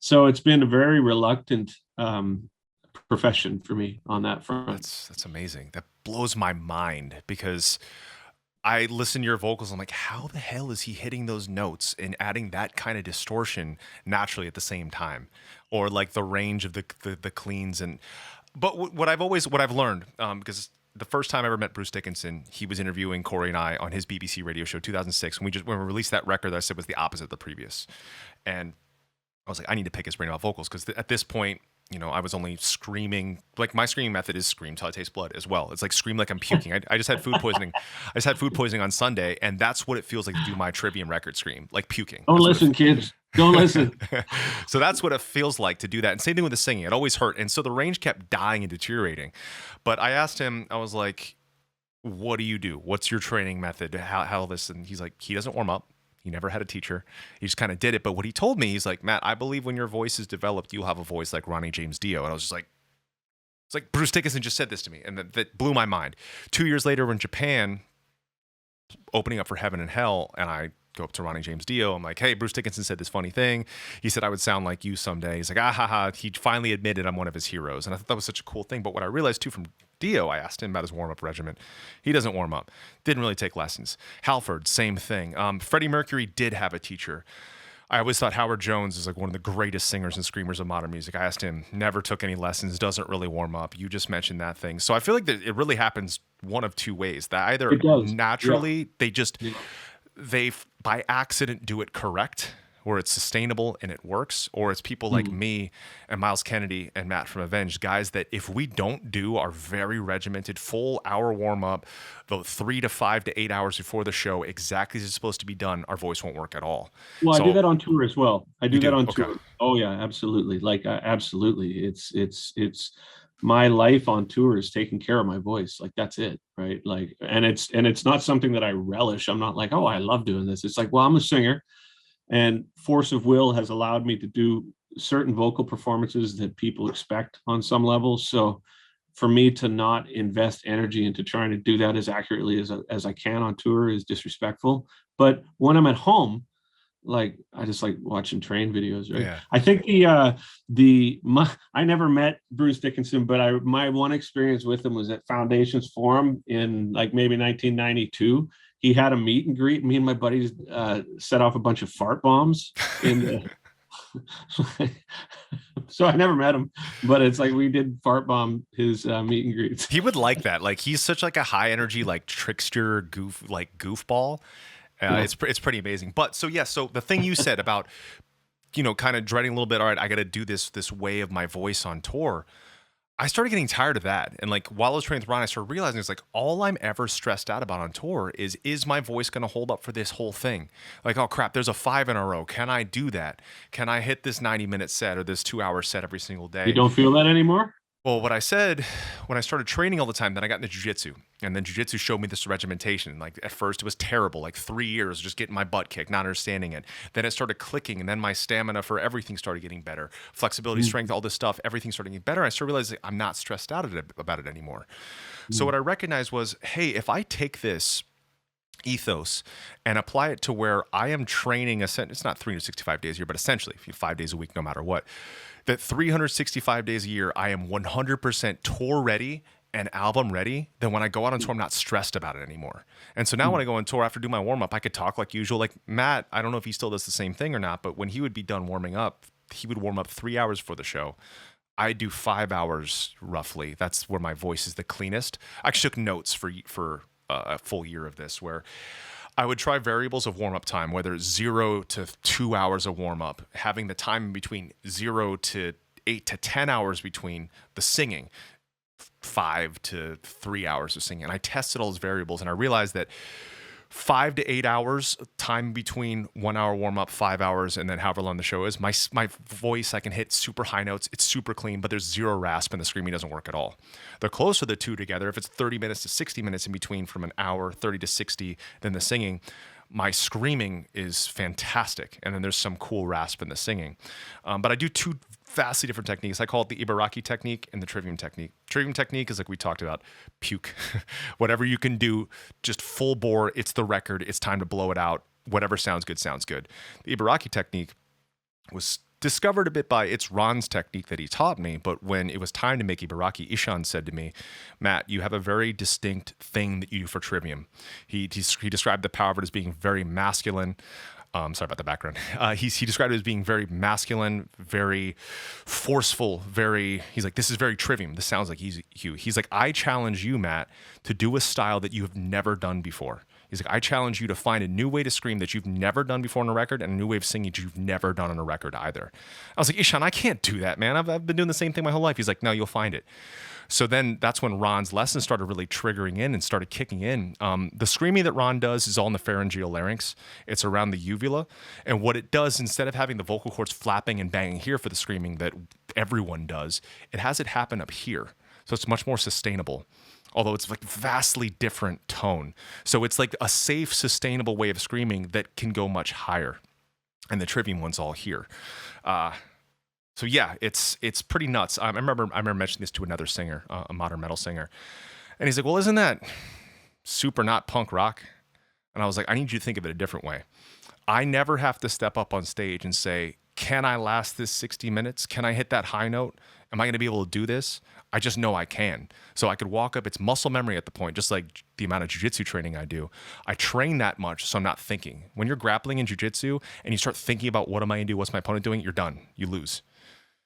So it's been a very reluctant profession for me on that front. That's amazing. That blows my mind, because I listen to your vocals. I'm like, how the hell is he hitting those notes and adding that kind of distortion naturally at the same time, or like the range of the cleans? But what I've learned, because the first time I ever met Bruce Dickinson, he was interviewing Corey and I on his BBC radio show, 2006. When we released that record that I said was the opposite of the previous, and I was like, I need to pick his brain about vocals, because at this point, I was only screaming. Like, my screaming method is scream till I taste blood as well. It's like scream like I'm puking. I just had food poisoning. On Sunday, and that's what it feels like to do my Trivium record scream, like puking. Don't listen, kids. Don't listen. So that's what it feels like to do that. And same thing with the singing. It always hurt. And so the range kept dying and deteriorating. But I asked him, I was like, what do you do? What's your training method? How this? And he's like, he doesn't warm up. He never had a teacher. He just kind of did it. But what he told me, he's like, Matt, I believe when your voice is developed, you'll have a voice like Ronnie James Dio. And I was just like, it's like Bruce Dickinson just said this to me. And that blew my mind. 2 years later, we're in Japan, opening up for Heaven and Hell. And I go up to Ronnie James Dio. I'm like, hey, Bruce Dickinson said this funny thing. He said I would sound like you someday. He's like, ah, ha, ha. He finally admitted I'm one of his heroes. And I thought that was such a cool thing. But what I realized too from Dio, I asked him about his warm-up regimen. He doesn't warm up. Didn't really take lessons. Halford, same thing. Freddie Mercury did have a teacher. I always thought Howard Jones is like one of the greatest singers and screamers of modern music. I asked him, never took any lessons, doesn't really warm up. You just mentioned that thing. So I feel like that it really happens one of two ways. That either naturally they by accident do it correct, where it's sustainable and it works, or it's people like me and Miles Kennedy and Matt from Avenged, guys that if we don't do our very regimented full hour warm up, the 3 to 5 to 8 hours before the show, exactly as it's supposed to be done, our voice won't work at all. Well, I do that on tour as well. I do that on tour. Oh yeah, absolutely. Like, absolutely. It's my life on tour is taking care of my voice. Like, that's it, right? Like, and it's not something that I relish. I'm not like, oh, I love doing this. It's like, well, I'm a singer. And force of will has allowed me to do certain vocal performances that people expect on some level. So for me to not invest energy into trying to do that as accurately as I can on tour is disrespectful. But when I'm at home, like I just like watching train videos, right? Yeah. I think I never met Bruce Dickinson, but my one experience with him was at Foundations Forum in like maybe 1992. He had a meet and greet. Me and my buddies set off a bunch of fart bombs in the so I never met him, but it's like we did fart bomb his meet and greets. He would like that. Like he's such like a high energy, like trickster goofball. Yeah. It's pretty amazing. But so yeah, so the thing you said about, kind of dreading a little bit, all right, I got to do this way of my voice on tour. I started getting tired of that. And like while I was training with Ron, I started realizing it's like all I'm ever stressed out about on tour is my voice going to hold up for this whole thing? Like, oh crap, there's a 5 in a row. Can I do that? Can I hit this 90-minute set or this 2-hour set every single day? You don't feel that anymore? Well, what I said when I started training all the time, then I got into jiu-jitsu, and then jiu-jitsu showed me this regimentation. Like at first it was terrible, like 3 years just getting my butt kicked, not understanding it. Then it started clicking, and then my stamina for everything started getting better. Flexibility, strength, all this stuff, everything started getting better. I started realizing I'm not stressed out about it anymore. So what I recognized was, hey, if I take this ethos and apply it to where I am training, it's not 365 days a year, but essentially 5 days a week, no matter what, that 365 days a year, I am 100% tour ready and album ready, then when I go out on tour, I'm not stressed about it anymore. And so now when I go on tour, after do my warm up, I could talk like usual. Like Matt, I don't know if he still does the same thing or not, but when he would be done warming up, he would warm up 3 hours for the show. I do 5 hours roughly. That's where my voice is the cleanest. I actually took notes for a full year of this, where I would try variables of warm-up time, whether it's 0 to 2 hours of warm-up, having the time in between 0 to 8 to 10 hours between the singing, 5 to 3 hours of singing. And I tested all those variables, and I realized that 5 to 8 hours time between 1 hour warm up, 5 hours, and then however long the show is. My voice, I can hit super high notes. It's super clean, but there's zero rasp, and the screaming doesn't work at all. The closer the two together, if it's 30 minutes to 60 minutes in between from an hour, 30 to 60, then the singing, my screaming is fantastic. And then there's some cool rasp in the singing. But I do two vastly different techniques. I call it the Ibaraki technique and the Trivium technique. Trivium technique is like we talked about, puke. Whatever you can do, just full bore, it's the record, it's time to blow it out. Whatever sounds good, sounds good. The Ibaraki technique was discovered a bit by, it's Ron's technique that he taught me, but when it was time to make Ibaraki, Ishan said to me, Matt, you have a very distinct thing that you do for Trivium. He described the power of it as being very masculine. Sorry about the background. He described it as being very masculine, very forceful, he's like, this is very Trivium. This sounds like you. He's like, I challenge you, Matt, to do a style that you have never done before. He's like, I challenge you to find a new way to scream that you've never done before on a record, and a new way of singing that you've never done on a record either. I was like, Ishan, I can't do that, man. I've been doing the same thing my whole life. He's like, no, you'll find it. So then that's when Ron's lessons started really triggering in and started kicking in. The screaming that Ron does is all in the pharyngeal larynx. It's around the uvula. And what it does, instead of having the vocal cords flapping and banging here for the screaming that everyone does, it has it happen up here. So it's much more sustainable, although it's like vastly different tone. So it's like a safe, sustainable way of screaming that can go much higher. And the Trivium one's all here. So yeah, it's pretty nuts. I remember mentioning this to another singer, a modern metal singer, and he's like, "Well, isn't that super not punk rock?" And I was like, "I need you to think of it a different way. I never have to step up on stage and say, can I last this 60 minutes? Can I hit that high note? Am I going to be able to do this? I just know I can. So I could walk up. It's muscle memory at the point, just like the amount of jiu-jitsu training I do. I train that much, so I'm not thinking. When you're grappling in jiu-jitsu and you start thinking about what am I going to do, what's my opponent doing, you're done. You lose.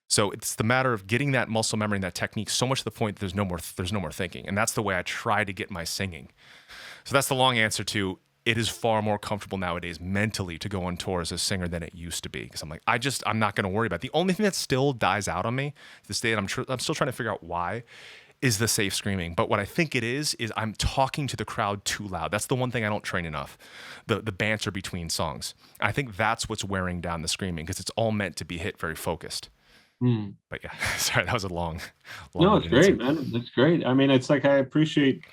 So it's the matter of getting that muscle memory and that technique so much to the point that there's no more thinking. And that's the way I try to get my singing. So that's the long answer to, it is far more comfortable nowadays mentally to go on tour as a singer than it used to be. Because I'm like, I'm not going to worry about it. The only thing that still dies out on me, this day, and I'm still trying to figure out why, is the safe screaming. But what I think it is I'm talking to the crowd too loud. That's the one thing I don't train enough, the banter between songs. I think that's what's wearing down the screaming, because it's all meant to be hit very focused. But yeah, sorry, that was a long no, it's great, man. It's great. I mean, it's like, I appreciate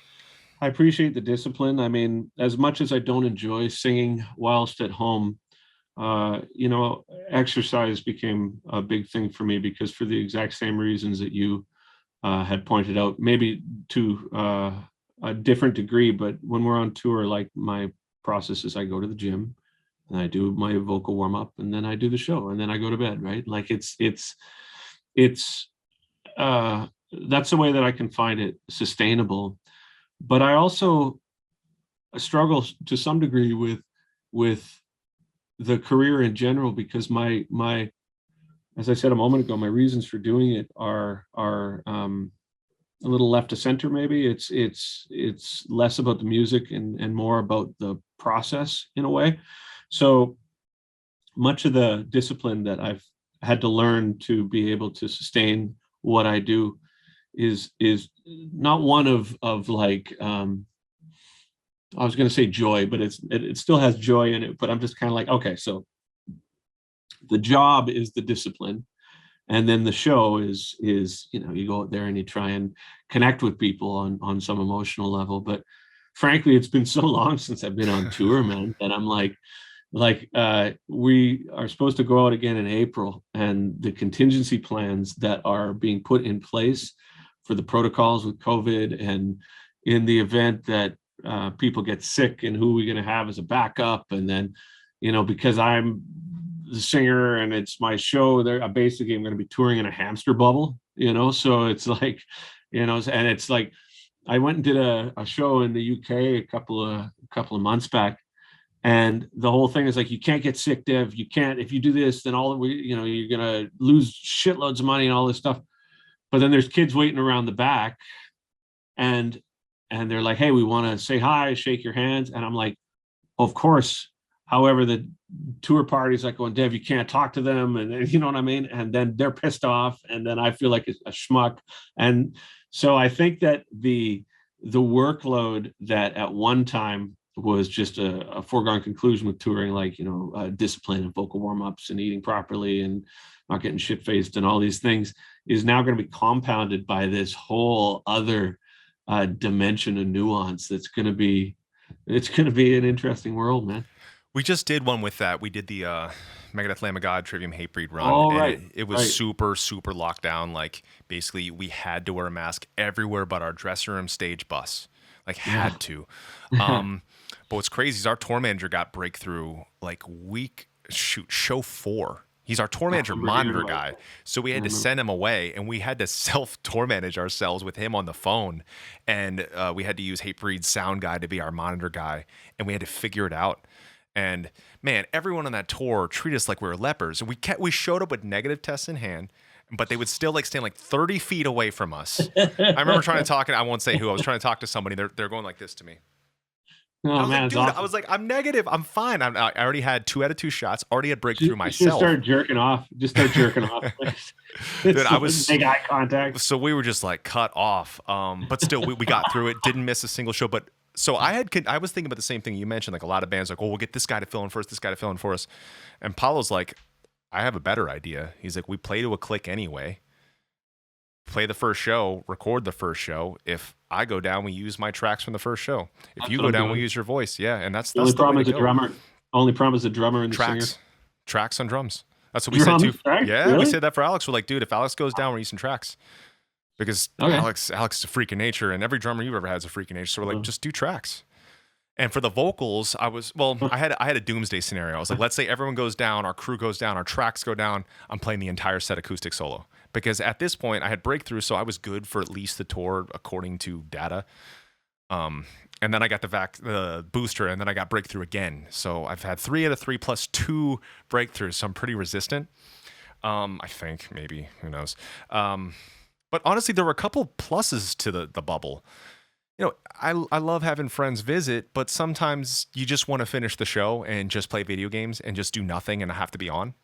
the discipline. I mean, as much as I don't enjoy singing whilst at home, exercise became a big thing for me, because for the exact same reasons that you had pointed out, maybe to a different degree, but when we're on tour, like my process is I go to the gym and I do my vocal warm up, and then I do the show, and then I go to bed, right? Like it's that's the way that I can find it sustainable. But I also struggle to some degree with the career in general, because my as I said a moment ago, my reasons for doing it are a little left to center. Maybe it's less about the music and more about the process in a way. So much of the discipline that I've had to learn to be able to sustain what I do is not one of like I was going to say joy, but it still has joy in it. But I'm just kind of like, okay, so the job is the discipline, and then the show is you go out there and you try and connect with people on some emotional level. But frankly, it's been so long since I've been on tour, man, that I'm like we are supposed to go out again in April, and the contingency plans that are being put in place for the protocols with COVID, and in the event that people get sick, and who we're going to have as a backup. And then, because I'm the singer and it's my show, there basically I'm going to be touring in a hamster bubble, so it's like, and it's like I went and did a show in the UK a couple of months back, and the whole thing is like, you can't get sick, Dev. You can't, if you do this, then you're going to lose shitloads of money and all this stuff. But then there's kids waiting around the back, and they're like, hey, we want to say hi, shake your hands. And I'm like, of course. However, the tour party's like going, Dev, you can't talk to them. And you know what I mean? And then they're pissed off. And then I feel like a schmuck. And so I think that the workload that at one time was just a foregone conclusion with touring, like, discipline and vocal warm-ups and eating properly and not getting shit-faced and all these things, is now going to be compounded by this whole other dimension of nuance it's going to be an interesting world, man. We just did one with that. We did the Megadeth Lamb of God Trivium Hatebreed run. Oh, and right. It was super, super locked down. Like, basically, we had to wear a mask everywhere but our dressing room stage bus. Like, had to. But what's crazy is our tour manager got breakthrough like show 4. He's our tour manager monitor guy. So we had to send him away, and we had to self-tour manage ourselves with him on the phone. And we had to use Hatebreed's sound guy to be our monitor guy, and we had to figure it out. And man, everyone on that tour treated us like we were lepers. And we showed up with negative tests in hand, but they would still like stand like 30 feet away from us. I remember trying to talk, and I won't say who. I was trying to talk to somebody. They're going like this to me. Oh, I was man, like, dude, awesome. I was like, I'm negative. I'm fine. I already had 2 out of 2 shots. Already had breakthrough myself. Just start jerking off. Dude, I was big eye contact. So we were just like cut off. But still, we got through it. Didn't miss a single show. But so I was thinking about the same thing you mentioned. Like, a lot of bands like, oh, we'll get this guy to fill in for us, this guy to fill in for us. And Paulo's like, I have a better idea. He's like, we play to a click anyway. Play the first show, record the first show. If I go down, we use my tracks from the first show. If you go down, we use your voice. Yeah, and that's the only problem is the the drummer. Only problem is the drummer and the singer. Tracks on drums. That's what we said too. Yeah, really? We said that for Alex. We're like, dude, if Alex goes down, we're using tracks. Because Alex is a freak of nature, and every drummer you've ever had is a freak of nature. So we're like, just do tracks. And for the vocals, I had a doomsday scenario. I was like, let's say everyone goes down, our crew goes down, our tracks go down. I'm playing the entire set acoustic solo. Because at this point, I had breakthrough, so I was good for at least the tour, according to data. And then I got the booster, and then I got breakthrough again. So I've had 3 out of 3 plus 2 breakthroughs, so I'm pretty resistant. I think, maybe, who knows. But honestly, there were a couple pluses to the bubble. I love having friends visit, but sometimes you just want to finish the show and just play video games and just do nothing and have to be on.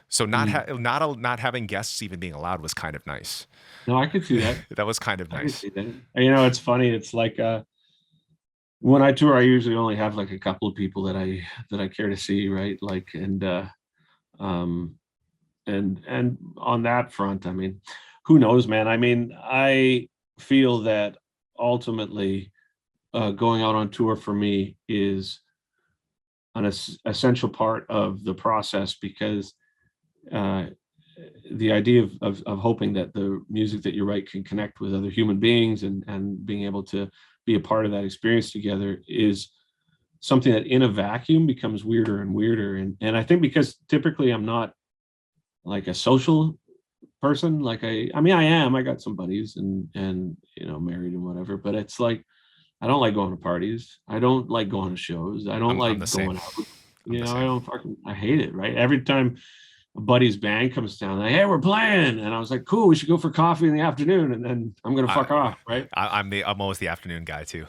So not having guests even being allowed was kind of nice. No, I could see that. That was kind of nice. It's funny. It's like when I tour, I usually only have like a couple of people that I care to see, right? Like, and on that front, I mean, who knows, man? I mean, I feel that ultimately going out on tour for me is an essential part of the process, because the idea of hoping that the music that you write can connect with other human beings, and being able to be a part of that experience together is something that in a vacuum becomes weirder and weirder. And I think because typically I'm not like a social person, like I mean, I got some buddies and married and whatever, but it's like I don't like going to parties. I don't like going to shows. I don't I'm the like same. going out. I'm the I same. don't fucking, I hate it, right? Every time a buddy's band comes down, like, hey, we're playing. And I was like, cool, we should go for coffee in the afternoon. And then I'm going to I, fuck off, right? I'm always the afternoon guy too.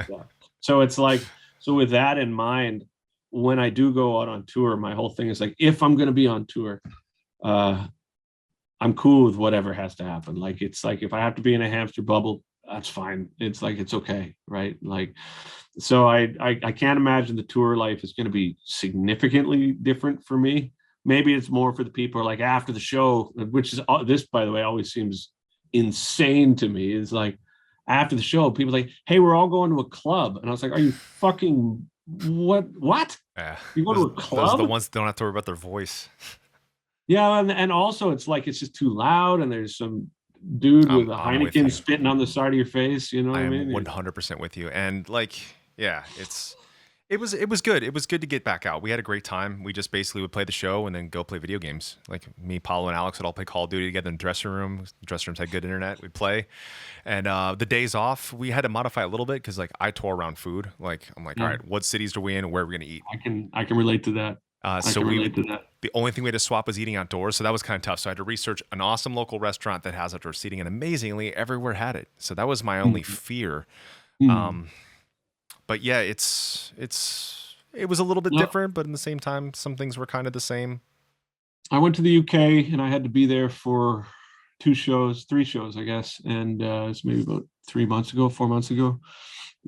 Yeah. So it's like, so with that in mind, when I do go out on tour, my whole thing is like, if I'm going to be on tour, uh, I'm cool with whatever has to happen. Like, it's like, if I have to be in a hamster bubble, that's fine. It's like, it's okay. Right. Like, so I can't imagine the tour life is going to be significantly different for me. Maybe it's more for the people like after the show, which is this, by the way, always seems insane to me. Is like after the show, people are like, hey, we're all going to a club. And I was like, are you fucking what? Yeah, You go to a those are the club? ones that don't have to worry about their voice. Yeah, and also it's like it's just too loud, and there's some dude with a I'm with Heineken you. spitting on the side of your face. You know what I I am mean? 100% with you. And like, yeah, it was good. It was good to get back out. We had a great time. We just basically would play the show and then go play video games. Like me, Paulo, and Alex would all play Call of Duty together in the dressing room. The dressing rooms had good internet. We'd play. And the days off, we had to modify a little bit because like I tore around food. Like I'm like, all Yeah, right, what cities are we in? Where are we gonna eat? I can relate to that. I So can we relate to that. the only thing we had to swap was eating outdoors. So that was kind of tough. So I had to research an awesome local restaurant that has outdoor seating, and amazingly, everywhere had it. So that was my only fear. Mm. Um, but yeah, it was a little bit Well, different, but in the same time, some things were kind of the same. I went to the UK and I had to be there for three shows, I guess. And it's maybe about 3 months ago, 4 months ago.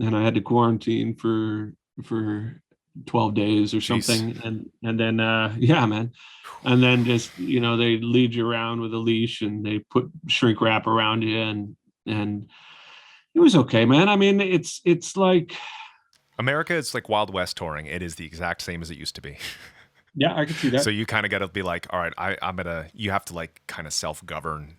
And I had to quarantine for 12 days or Jeez. something. And then yeah, man. And then just, they lead you around with a leash and they put shrink wrap around you, and it was okay, man. I mean, it's like, America, it's like Wild West touring. It is the exact same as it used to be. yeah, I could see So that. you kind of got to be like, all right, you have to like kind of self govern.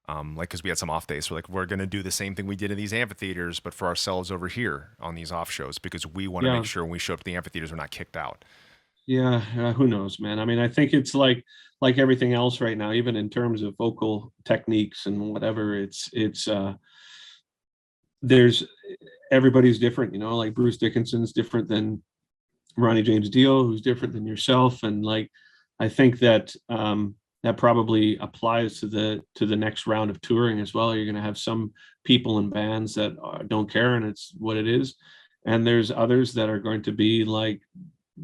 Like, cause we had some off days. So like, we're going to do the same thing we did in these amphitheaters, but for ourselves over here on these off shows, because we want to Yeah. make sure when we show up to the amphitheaters, we're not kicked out. Yeah, who knows, man? I mean, I think it's like everything else right now, even in terms of vocal techniques and whatever, it's there's everybody's different, like Bruce Dickinson's different than Ronnie James Dio, who's different than yourself. And like I think that that probably applies to the next round of touring as well. You're going to have some people and bands that don't care, and it's what it is. And there's others that are going to be like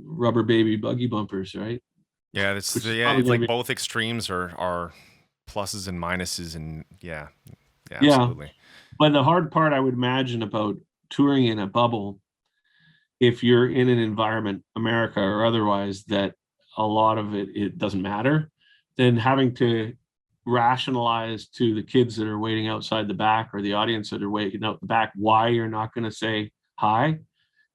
rubber baby buggy bumpers, right? Yeah, Which is yeah, probably it's going to like be, both extremes are pluses and minuses, and yeah, yeah, yeah. absolutely. But the hard part I would imagine about touring in a bubble, if you're in an environment, America or otherwise, that a lot of it doesn't matter, then having to rationalize to the kids that are waiting outside the back, or the audience that are waiting out the back, why you're not going to say hi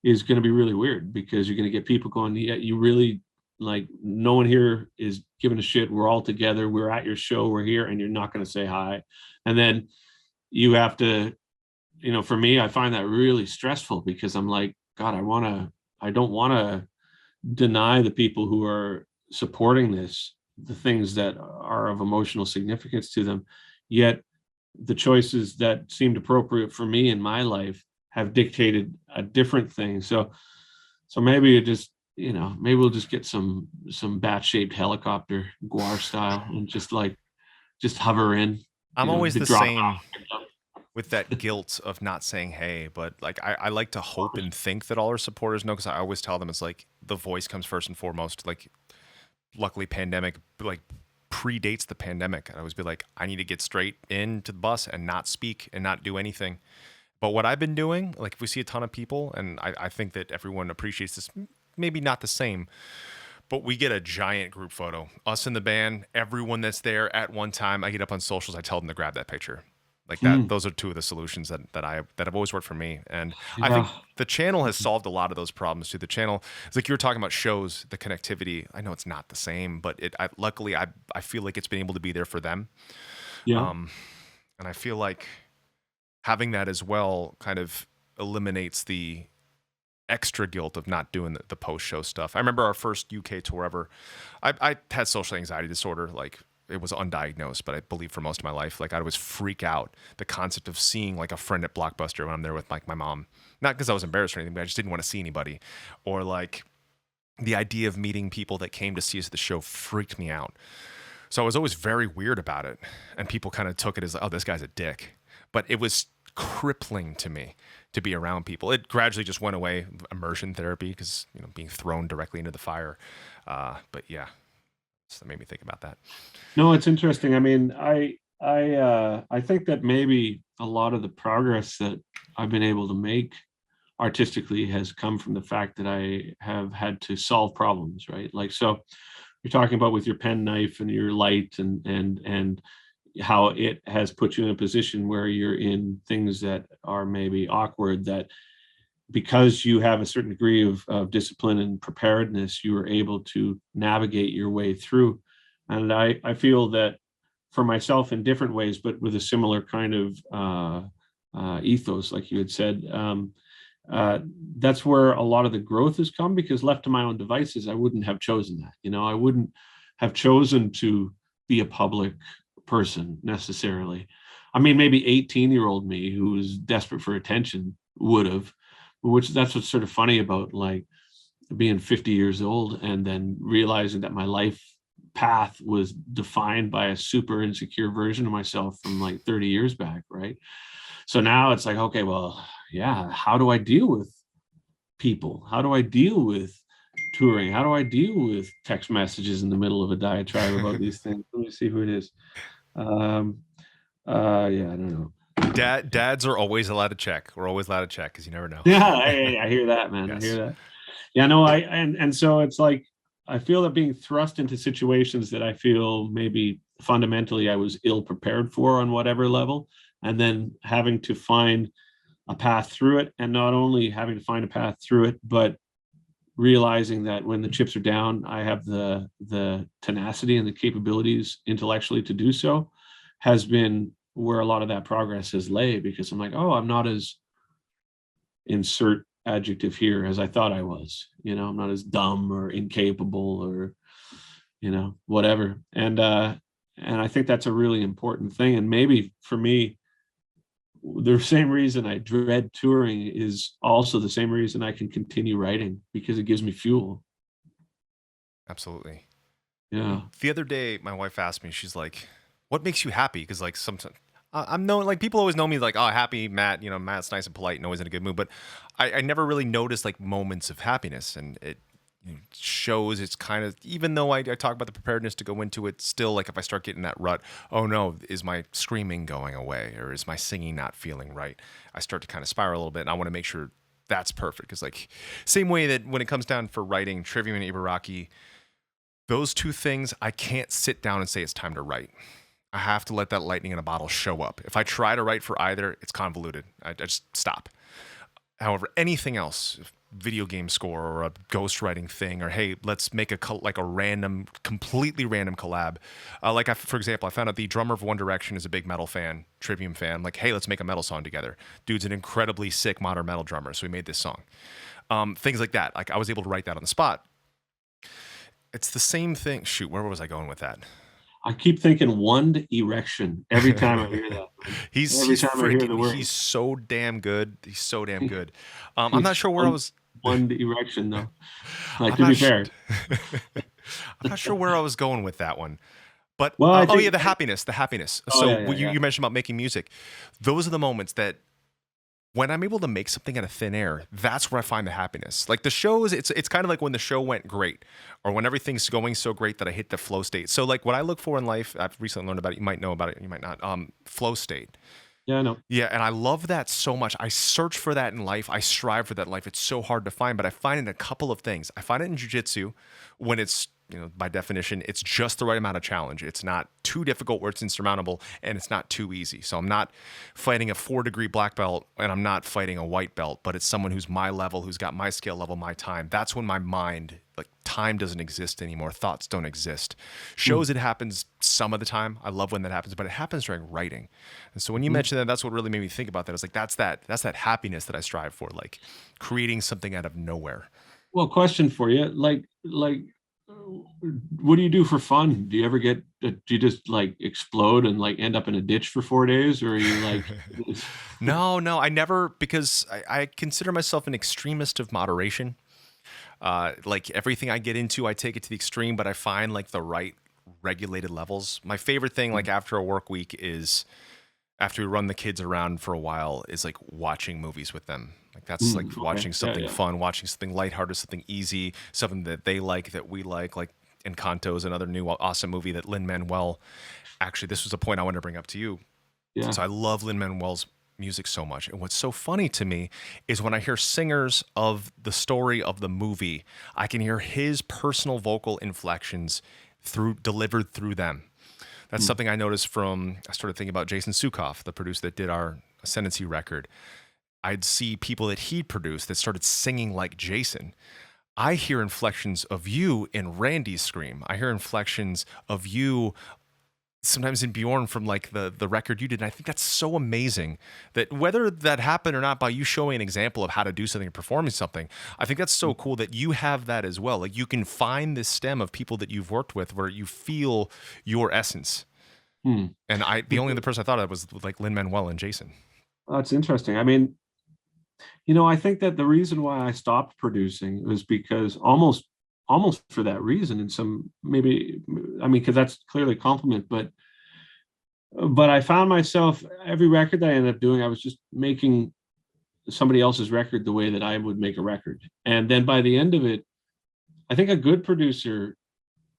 is going to be really weird, because you're going to get people going, yeah, you really, like, no one here is giving a shit. We're all together. We're at your show. We're here, and you're not going to say hi. And then you have to, for me, I find that really stressful, because I'm like, God, I don't want to deny the people who are supporting this the things that are of emotional significance to them. Yet the choices that seemed appropriate for me in my life have dictated a different thing. So maybe it just, maybe we'll just get some bat-shaped helicopter, Guar style, and just hover in, I'm always to the drop same off. with that guilt of not saying hey, but like I like to hope and think that all our supporters know, because I always tell them it's like the voice comes first and foremost. Like, luckily, pandemic like predates the pandemic. I always be like, I need to get straight into the bus and not speak and not do anything. But what I've been doing, like if we see a ton of people, and I think that everyone appreciates this, maybe not the same, but we get a giant group photo, us in the band, everyone that's there at one time. I get up on socials, I tell them to grab that picture. Like Hmm. that, those are two of the solutions that have always worked for me. And I think Yeah. the channel has solved a lot of those problems too. The channel, it's like you were talking about shows, the connectivity. I know it's not the same, but luckily I feel like it's been able to be there for them. Yeah. Um, and I feel like having that as well kind of eliminates the extra guilt of not doing the post show stuff. I remember our first UK tour ever. I had social anxiety disorder. Like it was undiagnosed, but I believe for most of my life, like I would freak out the concept of seeing like a friend at Blockbuster when I'm there with like my mom. Not because I was embarrassed or anything, but I just didn't want to see anybody. Or like the idea of meeting people that came to see us at the show freaked me out. So I was always very weird about it. And people kind of took it as, oh, this guy's a dick. But it was crippling to me to be around people. It gradually just went away, immersion therapy, because, you know, being thrown directly into the fire. But yeah, so that made me think about that. No, it's interesting. I mean, I think that maybe a lot of the progress that I've been able to make artistically has come from the fact that I have had to solve problems, right? Like, so you're talking about with your pen knife and your light and how it has put you in a position where you're in things that are maybe awkward, that because you have a certain degree of discipline and preparedness, you are able to navigate your way through. And I feel that for myself in different ways, but with a similar kind of ethos, like you had said, uh, that's where a lot of the growth has come, because left to my own devices, I wouldn't have chosen that. You know, I wouldn't have chosen to be a public person necessarily. I mean, maybe 18-year-old me who was desperate for attention would have, which that's what's sort of funny about like being 50 years old and then realizing that my life path was defined by a super insecure version of myself from like 30 years back, right? So now it's like, okay, well, yeah, how do I deal with people? How do I deal with touring? How do I deal with text messages in the middle of a diatribe about these things? Let me see who it is. Um, yeah, I don't know. Dads are always allowed to check. We're always allowed to check because you never know. Yeah, I hear that, man. I hear Yes. that. Yeah, no, and so it's like I feel that being thrust into situations that I feel maybe fundamentally I was ill prepared for on whatever level, and then having to find a path through it, and not only having to find a path through it, but realizing that when the chips are down, I have the tenacity and the capabilities intellectually to do so, has been where a lot of that progress has lay, because I'm like, oh, I'm not as, insert adjective here, as I thought I was. You know, I'm not as dumb or incapable or, you know, whatever. And I think that's a really important thing. And maybe for me, the same reason I dread touring is also the same reason I can continue writing, because it gives me fuel. Absolutely. Yeah. The other day, my wife asked me, she's like, what makes you happy? Because like sometimes I'm known, like people always know me like, oh, happy Matt, you know, Matt's nice and polite and always in a good mood. But I never really noticed like moments of happiness. And it, you know, shows it's kind of, even though I talk about the preparedness to go into it, still like if I start getting that rut, oh no, is my screaming going away or is my singing not feeling right? I start to kind of spiral a little bit, and I want to make sure that's perfect. Because like same way that when it comes down for writing Trivium and Ibaraki, those two things, I can't sit down and say it's time to write. I have to let that lightning in a bottle show up. If I try to write for either, it's convoluted. I just stop. However, anything else, video game score or a ghostwriting thing, or hey, let's make like a random, completely random collab. Like for example, I found out the drummer of One Direction is a big metal fan, Trivium fan. Like, hey, let's make a metal song together. Dude's an incredibly sick modern metal drummer, so we made this song. Things like that. Like I was able to write that on the spot. It's the same thing. Shoot, where was I going with that? I keep thinking one erection every time I hear that. Every he's time I hear the freaking word. he's so damn good. He's so damn good. I'm He's not sure where I was. one erection though. Like, I'm to not be fair. I'm not sure where I was going with that one. But Well, I oh think yeah, the happiness. oh So yeah, yeah, yeah. you mentioned about making music. Those are the moments that when I'm able to make something out of thin air, that's where I find the happiness. Like the shows, it's kind of like when the show went great, or when everything's going so great that I hit the flow state. So like what I look for in life, I've recently learned about it. You might know about it, you might not. Flow state. Yeah, I know. Yeah, and I love that so much. I search for that in life. I strive for that in life. It's so hard to find, but I find it in a couple of things. I find it in jujitsu when it's, by definition, it's just the right amount of challenge. It's not too difficult where it's insurmountable, and it's not too easy. So I'm not fighting a 4-degree black belt, and I'm not fighting a white belt, but it's someone who's my level, who's got my skill level, my time. That's when my mind, like, time doesn't exist anymore. Thoughts don't exist. Shows, it happens some of the time. I love when that happens, but it happens during writing. And so when you mentioned that, that's what really made me think about that. It's like that's that happiness that I strive for, like creating something out of nowhere. Well, question for you, what do you do for fun? Do you ever get, do you just like explode and like end up in a ditch for 4 days, or are you like? No, I never, because I consider myself an extremist of moderation. Like everything I get into, I take it to the extreme, but I find like the right regulated levels. My favorite thing, like after a work week, is after we run the kids around for a while, is like watching movies with them. Like that's like Okay. watching something Yeah. fun, watching something lighthearted, something easy, something that they like, that we like Encanto is another new awesome movie that Lin-Manuel, actually, this was a point I wanted to bring up to you. Yeah. So I love Lin-Manuel's music so much. And what's so funny to me is when I hear singers of the story of the movie, I can hear his personal vocal inflections delivered through them. That's something I noticed I started thinking about Jason Sukoff, the producer that did our Ascendancy record. I'd see people that he produced that started singing like Jason. I hear inflections of you in Randy's scream. I hear inflections of you sometimes in Bjorn from like the record you did. And I think that's so amazing that whether that happened or not by you showing an example of how to do something or performing something, I think that's so cool that you have that as well. Like you can find this stem of people that you've worked with where you feel your essence. Hmm. And the only other person I thought of was like Lin-Manuel and Jason. That's interesting. I mean, I think that the reason why I stopped producing was because almost for that reason, and some maybe, I mean, because that's clearly a compliment, but I found myself every record that I ended up doing, I was just making somebody else's record the way that I would make a record. And then by the end of it, I think a good producer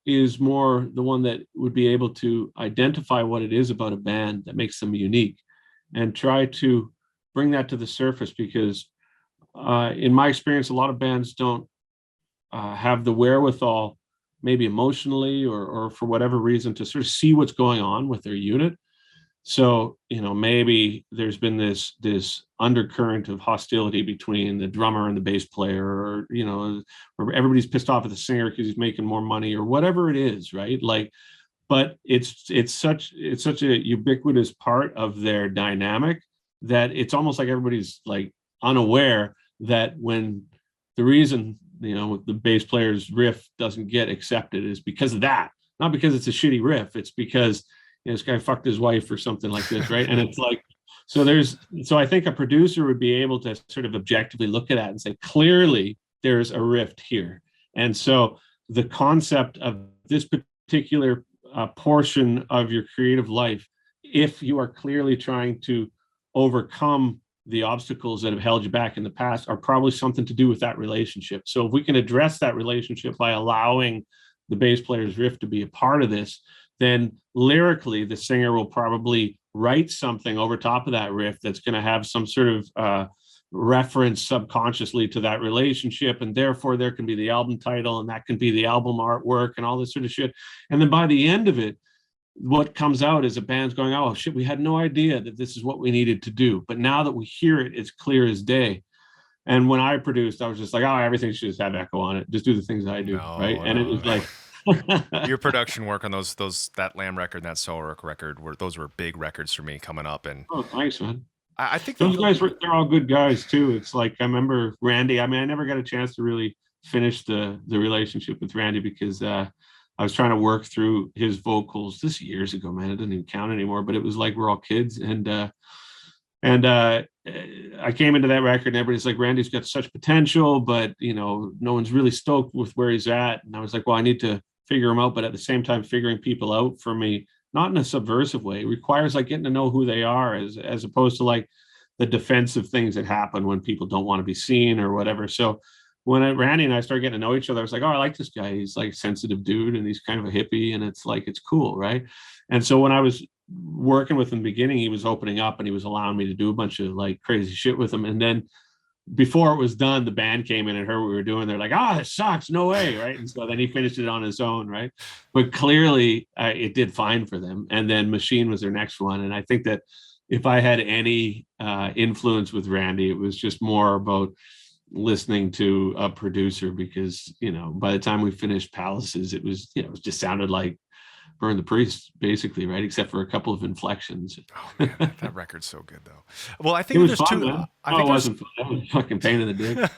is more the one that would be able to identify what it is about a band that makes them unique and try to bring that to the surface, because in my experience, a lot of bands don't have the wherewithal, maybe emotionally or for whatever reason, to sort of see what's going on with their unit. So, maybe there's been this undercurrent of hostility between the drummer and the bass player, or everybody's pissed off at the singer because he's making more money or whatever it is, right? Like, but it's such a ubiquitous part of their dynamic that it's almost like everybody's like unaware that when the reason the bass player's riff doesn't get accepted is because of that, not because it's a shitty riff. It's because this guy fucked his wife or something like this, right? And it's like, so I think a producer would be able to sort of objectively look at that and say, clearly there's a rift here. And so the concept of this particular portion of your creative life, if you are clearly trying to overcome the obstacles that have held you back in the past, are probably something to do with that relationship. So if we can address that relationship by allowing the bass player's riff to be a part of this, then lyrically the singer will probably write something over top of that riff that's going to have some sort of reference subconsciously to that relationship, and therefore there can be the album title, and that can be the album artwork and all this sort of shit. And then by the end of it, what comes out is a band's going, oh shit, we had no idea that this is what we needed to do, but now that we hear it, it's clear as day. And when I produced, I was just like, oh, everything should just have echo on it, just do the things I do, right? And it was like your production work on that Lamb record and that Solar record those were big records for me coming up. And oh, thanks, man. I think Those guys they're all good guys too. It's like, I remember Randy. I mean, I never got a chance to really finish the relationship with Randy because I was trying to work through his vocals this years ago, man. It doesn't even count anymore, but it was like we're all kids. And I came into that record and everybody's like, Randy's got such potential, but no one's really stoked with where he's at. And I was like, well, I need to figure him out, but at the same time, figuring people out for me, not in a subversive way, it requires like getting to know who they are as opposed to like the defensive things that happen when people don't want to be seen or whatever. So when Randy and I started getting to know each other, I was like, oh, I like this guy. He's like a sensitive dude and he's kind of a hippie, and it's like, it's cool, right? And so when I was working with in the beginning, he was opening up and he was allowing me to do a bunch of like crazy shit with him. And then before it was done, the band came in and heard what we were doing. They're like, "Oh, this sucks, no way!" Right? And so then he finished it on his own, right? But clearly, it did fine for them. And then Machine was their next one. And I think that if I had any influence with Randy, it was just more about listening to a producer, because by the time we finished Palaces, it was it just sounded like Burn the Priest, basically, right? Except for a couple of inflections. Oh man, that record's so good though. Well, I It think was there's fun, two. man. I Oh, think it wasn't fun. That was a fucking pain in the dick.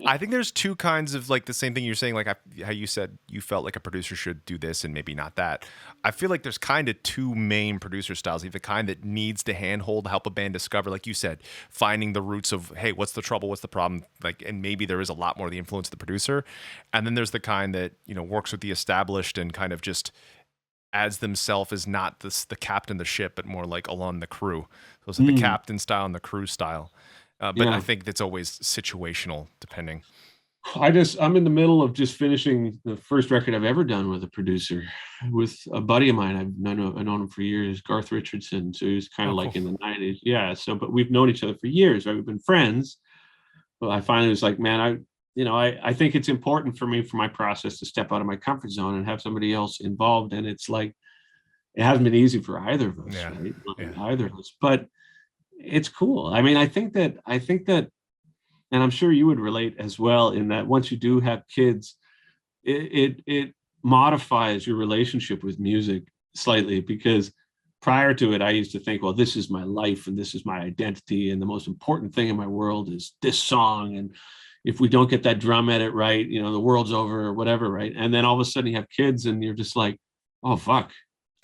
I think there's two kinds of like the same thing you're saying, like how you said you felt like a producer should do this and maybe not that. I feel like there's kind of two main producer styles. You have the kind that needs to handhold, help a band discover, like you said, finding the roots of, hey, what's the trouble, what's the problem, like, and maybe there is a lot more of the influence of the producer. And then there's the kind that works with the established and kind of just adds themselves as not the captain of the ship, but more like along the crew. So it's like the captain style and the crew style. But I think that's always situational, depending. I'm in the middle of just finishing the first record I've ever done with a producer, with a buddy of mine. I've known him for years, Garth Richardson. So he was kind of like in the 90s. Yeah. So, but we've known each other for years, right? We've been friends. But I finally was like, man, I think it's important for me, for my process, to step out of my comfort zone and have somebody else involved. And it's like, it hasn't been easy for either of us, right? Either of us, but it's cool. I mean, I think that, and I'm sure you would relate as well, in that once you do have kids, it modifies your relationship with music slightly, because prior to it, I used to think, well, this is my life and this is my identity, and the most important thing in my world is this song. And if we don't get that drum edit right, the world's over or whatever, right? And then all of a sudden you have kids and you're just like, oh, fuck,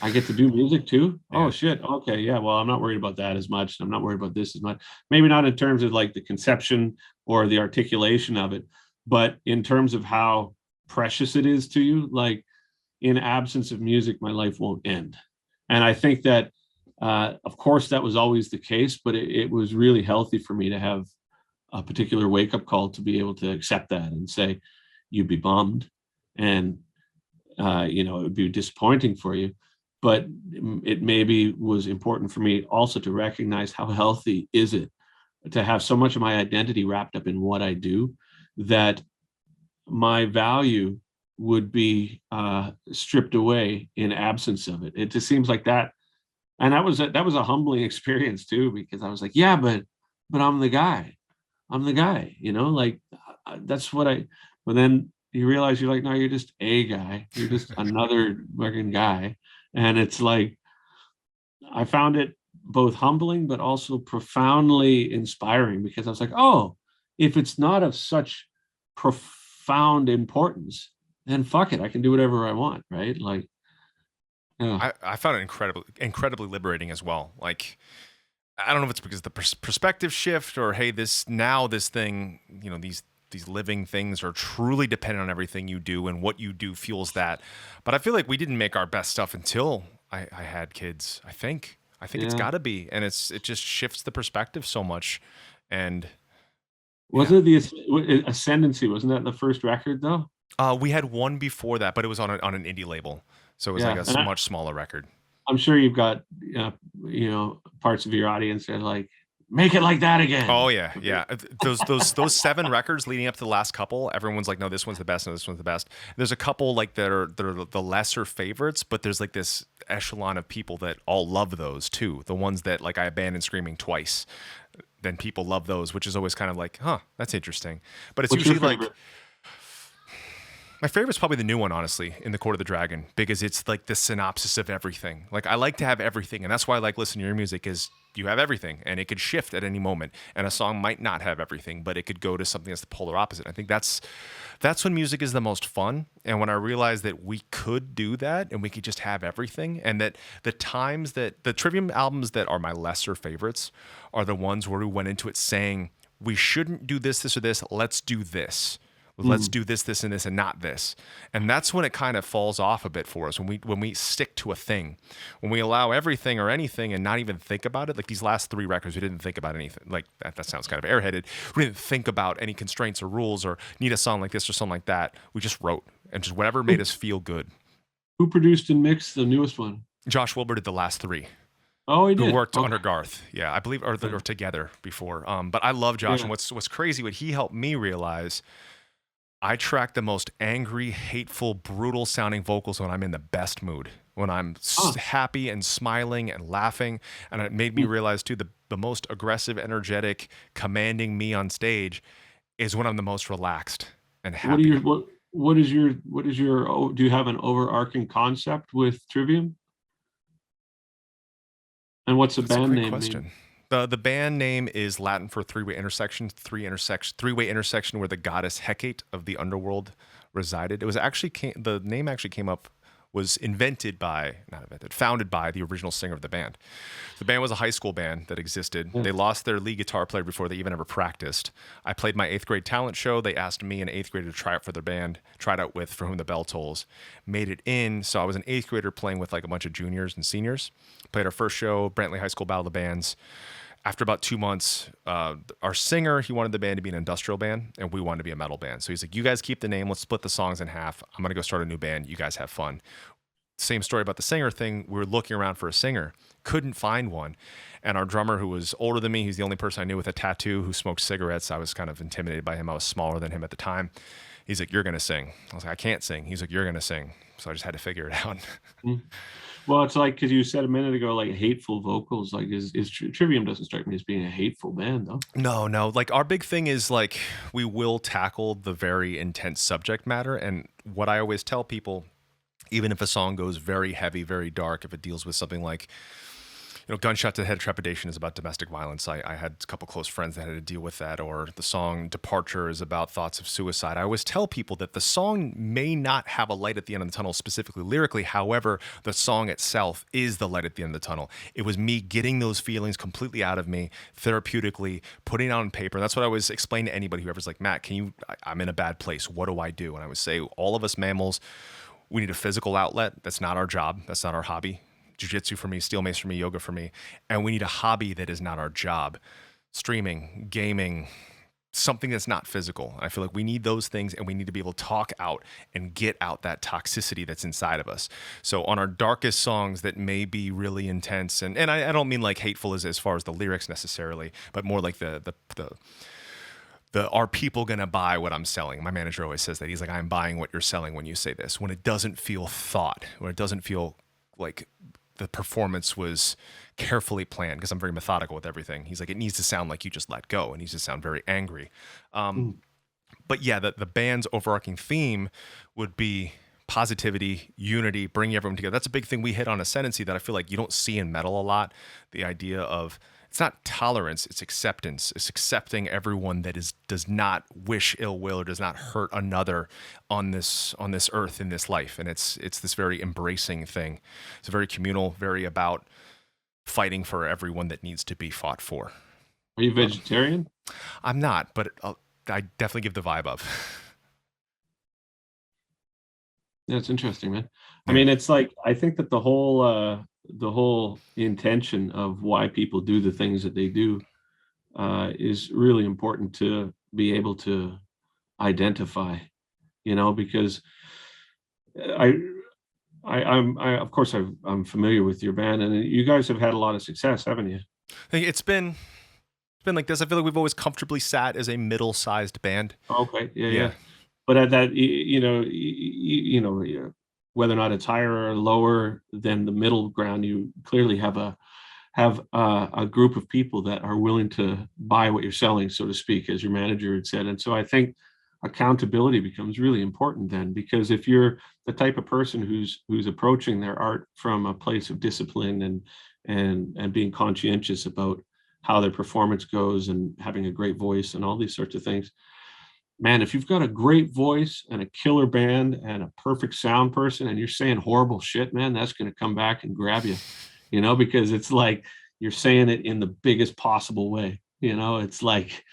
I get to do music too? Yeah. Oh, shit. Okay, yeah, well, I'm not worried about that as much. I'm not worried about this as much. Maybe not in terms of like the conception or the articulation of it, but in terms of how precious it is to you. Like, in absence of music, my life won't end. And I think that, of course, that was always the case, but it was really healthy for me to have a particular wake-up call to be able to accept that and say, you'd be bummed, and it would be disappointing for you, but it maybe was important for me also to recognize how healthy is it to have so much of my identity wrapped up in what I do, that my value would be stripped away in absence of it. It just seems like that. And that was a humbling experience too, because I was like, yeah, but I'm the guy. Like, that's what but then you realize you're like, no, you're just a guy. You're just another fucking guy. And it's like, I found it both humbling, but also profoundly inspiring, because I was like, oh, if it's not of such profound importance, then fuck it, I can do whatever I want, right? Like, yeah. I found it incredibly liberating as well. Like, I don't know if it's because of the perspective shift, or hey, this thing, these living things are truly dependent on everything you do, and what you do fuels that. But I feel like we didn't make our best stuff until I had kids. I think it's got to be, and it just shifts the perspective so much. And wasn't it the Ascendancy? Wasn't that the first record though? We had one before that, but it was on an indie label, so it was like a much smaller record. I'm sure you've got parts of your audience that are like, make it like that again. Oh yeah. Those 7 records leading up to the last couple, everyone's like, no, this one's the best, no, this one's the best. There's a couple like that are the lesser favorites, but there's like this echelon of people that all love those too. The ones that like I abandoned Screaming twice, then people love those, which is always kind of like, huh, that's interesting. But it's usually like, my favorite's probably the new one, honestly, In the Court of the Dragon, because it's like the synopsis of everything. Like, I like to have everything, and that's why I like listening to your music, is you have everything, and it could shift at any moment, and a song might not have everything, but it could go to something that's the polar opposite. I think that's when music is the most fun, and when I realized that we could do that, and we could just have everything, and that the times that the Trivium albums that are my lesser favorites are the ones where we went into it saying, we shouldn't do this, or this, let's do this. Let's do this, and this, and not this. And that's when it kind of falls off a bit for us, when we stick to a thing. When we allow everything or anything and not even think about it. Like these last 3 records, we didn't think about anything. Like that sounds kind of airheaded. We didn't think about any constraints or rules or need a song like this or something like that. We just wrote, and just whatever made us feel good. Who produced and mixed the newest one? Josh Wilbur did the last three, Oh, he who did. worked Okay. under Garth. Yeah, I believe, or Yeah. together before. But I love Josh, and Yeah. what's crazy, what he helped me realize, I track the most angry, hateful, brutal sounding vocals when I'm in the best mood, when I'm Ah. happy and smiling and laughing. And it made me Hmm. realize too, the most aggressive, energetic, commanding me on stage is when I'm the most relaxed and What are your happy. what is your do you have an overarching concept with Trivium? And what's the That's a band great name mean? question. The band name is Latin for three-way intersection, three-way intersection where the goddess Hecate of the underworld resided. It was actually the name actually came up, was invented by, not invented, founded by the original singer of the band. The band was a high school band that existed. Yeah. They lost their lead guitar player before they even ever practiced. I played my eighth grade talent show. They asked me, an eighth grader, to try out for their band, tried out with For Whom the Bell Tolls, made it in. So I was an eighth grader playing with like a bunch of juniors and seniors. Played our first show, Brantley High School Battle of the Bands. After about 2 months, our singer, he wanted the band to be an industrial band, and we wanted to be a metal band. So he's like, you guys keep the name. Let's split the songs in half. I'm going to go start a new band. You guys have fun. Same story about the singer thing. We were looking around for a singer, couldn't find one. And our drummer, who was older than me, he's the only person I knew with a tattoo who smoked cigarettes. I was kind of intimidated by him. I was smaller than him at the time. He's like, you're going to sing. I was like, I can't sing. He's like, you're going to sing. So I just had to figure it out. Mm. Well, it's like, because you said a minute ago, like hateful vocals. Like, is Trivium doesn't strike me as being a hateful band, though. No. Like, our big thing is like, we will tackle the very intense subject matter. And what I always tell people, even if a song goes very heavy, very dark, if it deals with something like, Gunshot to the Head Trepidation is about domestic violence. I had a couple close friends that had to deal with that. Or the song Departure is about thoughts of suicide. I always tell people that the song may not have a light at the end of the tunnel, specifically lyrically. However, the song itself is the light at the end of the tunnel. It was me getting those feelings completely out of me, therapeutically, putting it on paper. That's what I always explain to anybody, whoever's like, Matt, I'm in a bad place. What do I do? And I would say, all of us mammals, we need a physical outlet. That's not our job. That's not our hobby. Jiu-jitsu for me, steel mace for me, yoga for me. And we need a hobby that is not our job. Streaming, gaming, something that's not physical. I feel like we need those things, and we need to be able to talk out and get out that toxicity that's inside of us. So on our darkest songs that may be really intense, and I don't mean like hateful as far as the lyrics necessarily, but more like the are people gonna buy what I'm selling? My manager always says that. He's like, I'm buying what you're selling when you say this. When it doesn't feel thought, when it doesn't feel like the performance was carefully planned, because I'm very methodical with everything. He's like, it needs to sound like you just let go. It needs to sound very angry. Mm. But yeah, the band's overarching theme would be positivity, unity, bringing everyone together. That's a big thing we hit on Ascendancy that I feel like you don't see in metal a lot. The idea of, it's not tolerance, it's acceptance. It's accepting everyone that does not wish ill will or does not hurt another on this earth in this life. And it's this very embracing thing. It's very communal, very about fighting for everyone that needs to be fought for. Are you vegetarian? I'm not, but I definitely give the vibe of. That's interesting, man. I mean, it's like, I think that the whole intention of why people do the things that they do is really important to be able to identify, because I, of course, I'm familiar with your band, and you guys have had a lot of success, haven't you? I think it's been like this. I feel like we've always comfortably sat as a middle-sized band. Okay, yeah. But at that, whether or not it's higher or lower than the middle ground, you clearly have a group of people that are willing to buy what you're selling, so to speak, as your manager had said. And so I think accountability becomes really important then, because if you're the type of person who's approaching their art from a place of discipline and being conscientious about how their performance goes and having a great voice and all these sorts of things, man, if you've got a great voice and a killer band and a perfect sound person and you're saying horrible shit, man, that's going to come back and grab you, because it's like you're saying it in the biggest possible way. It's like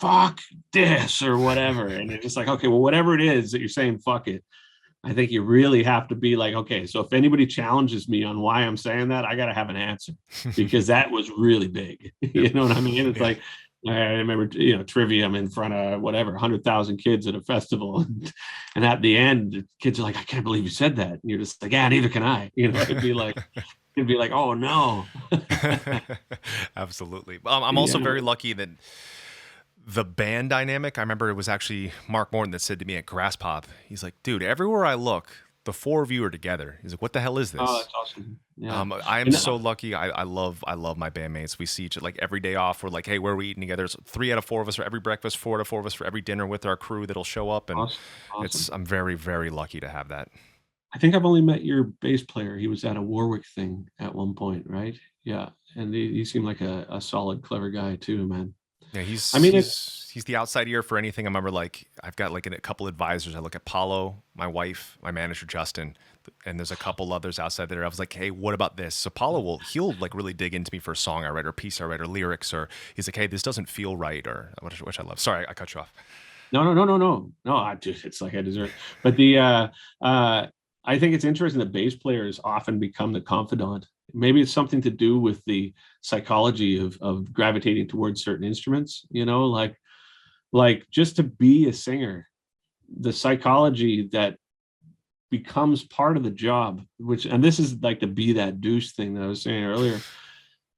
fuck this or whatever. And you're just like, okay, well, whatever it is that you're saying, fuck it. I think you really have to be like, okay, so if anybody challenges me on why I'm saying that, I got to have an answer, because that was really big. You know what I mean? It's like, I remember, Trivium in front of whatever 100,000 kids at a festival, and at the end, the kids are like, "I can't believe you said that." And you're just like, "Yeah, neither can I." It'd be like, "Oh no." Absolutely. I'm also Yeah. very lucky that the band dynamic, I remember it was actually Mark Morton that said to me at Grass Pop, he's like, dude, everywhere I look, the four of you are together. He's like, what the hell is Oh, this? that's awesome. Yeah. I am And so lucky. I love my bandmates. We see each like every day off. We're like, hey, where are we eating together? It's 3 out of 4 of us for every breakfast, 4 out of 4 of us for every dinner with our crew that'll show up, and awesome. Awesome. I'm very very lucky to have that. I think I've only met your bass player. He was at a Warwick thing at one point, right? Yeah. And he seemed like a solid, clever guy too, man. Yeah, I mean, it's he's the outside ear for anything. I remember like I've got like a couple advisors. I look at Paulo, my wife, my manager Justin, and there's a couple others outside there. I was like, hey, what about this? So Paulo he'll like really dig into me for a song I write or a piece I write or lyrics, or he's like, hey, this doesn't feel right, or which I love. Sorry, I cut you off. no. It's like I deserve. But I think it's interesting that bass players often become the confidant. Maybe it's something to do with the psychology of gravitating towards certain instruments. Like just to be a singer, the psychology that becomes part of the job, and this is like the be that douche thing that I was saying earlier.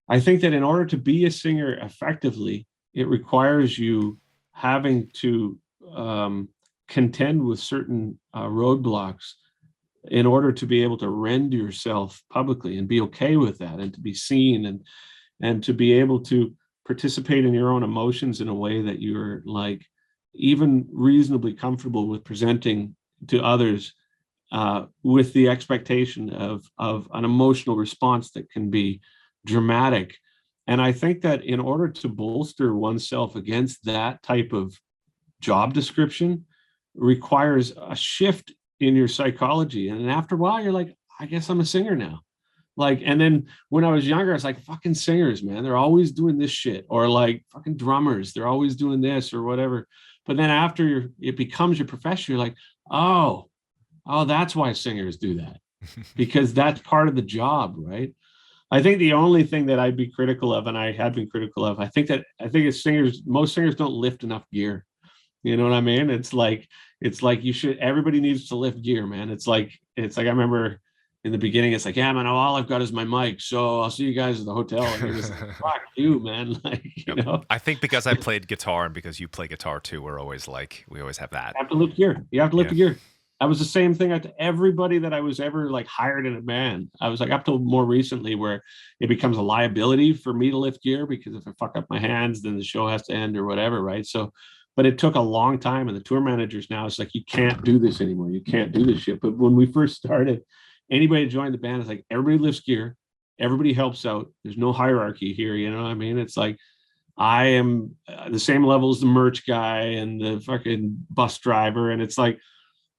I think that in order to be a singer effectively, it requires you having to contend with certain roadblocks in order to be able to rend yourself publicly and be okay with that, and to be seen, and to be able to participate in your own emotions in a way that you're like even reasonably comfortable with presenting to others, with the expectation of an emotional response that can be dramatic. And I think that in order to bolster oneself against that type of job description requires a shift in your psychology. And after a while, you're like, I guess I'm a singer now. Like, and then when I was younger, I was like, fucking singers, man, they're always doing this shit. Or like fucking drummers, they're always doing this or whatever. But then after it becomes your profession, you're like, oh, that's why singers do that, because that's part of the job, right? I think the only thing that I'd be critical of, and I have been critical of, I think it's singers, most singers don't lift enough gear. You know what I mean? It's like you should, everybody needs to lift gear, man. It's like I remember in the beginning, it's like, yeah, man, all I've got is my mic. So I'll see you guys at the hotel. And you're just like, fuck you, man. Like, Yep. I think because I played guitar and because you play guitar too, we always have that. You have to lift gear. You have to lift Yeah. the gear. That was the same thing to everybody that I was ever like hired in a band. I was like up till more recently where it becomes a liability for me to lift gear, because if I fuck up my hands, then the show has to end or whatever, right? So, but it took a long time, and the tour managers now, it's like, you can't do this anymore. You can't do this shit. But when we first started, anybody joined the band, it's like everybody lifts gear, everybody helps out. There's no hierarchy here. You know what I mean? It's like I am the same level as the merch guy and the fucking bus driver, and it's like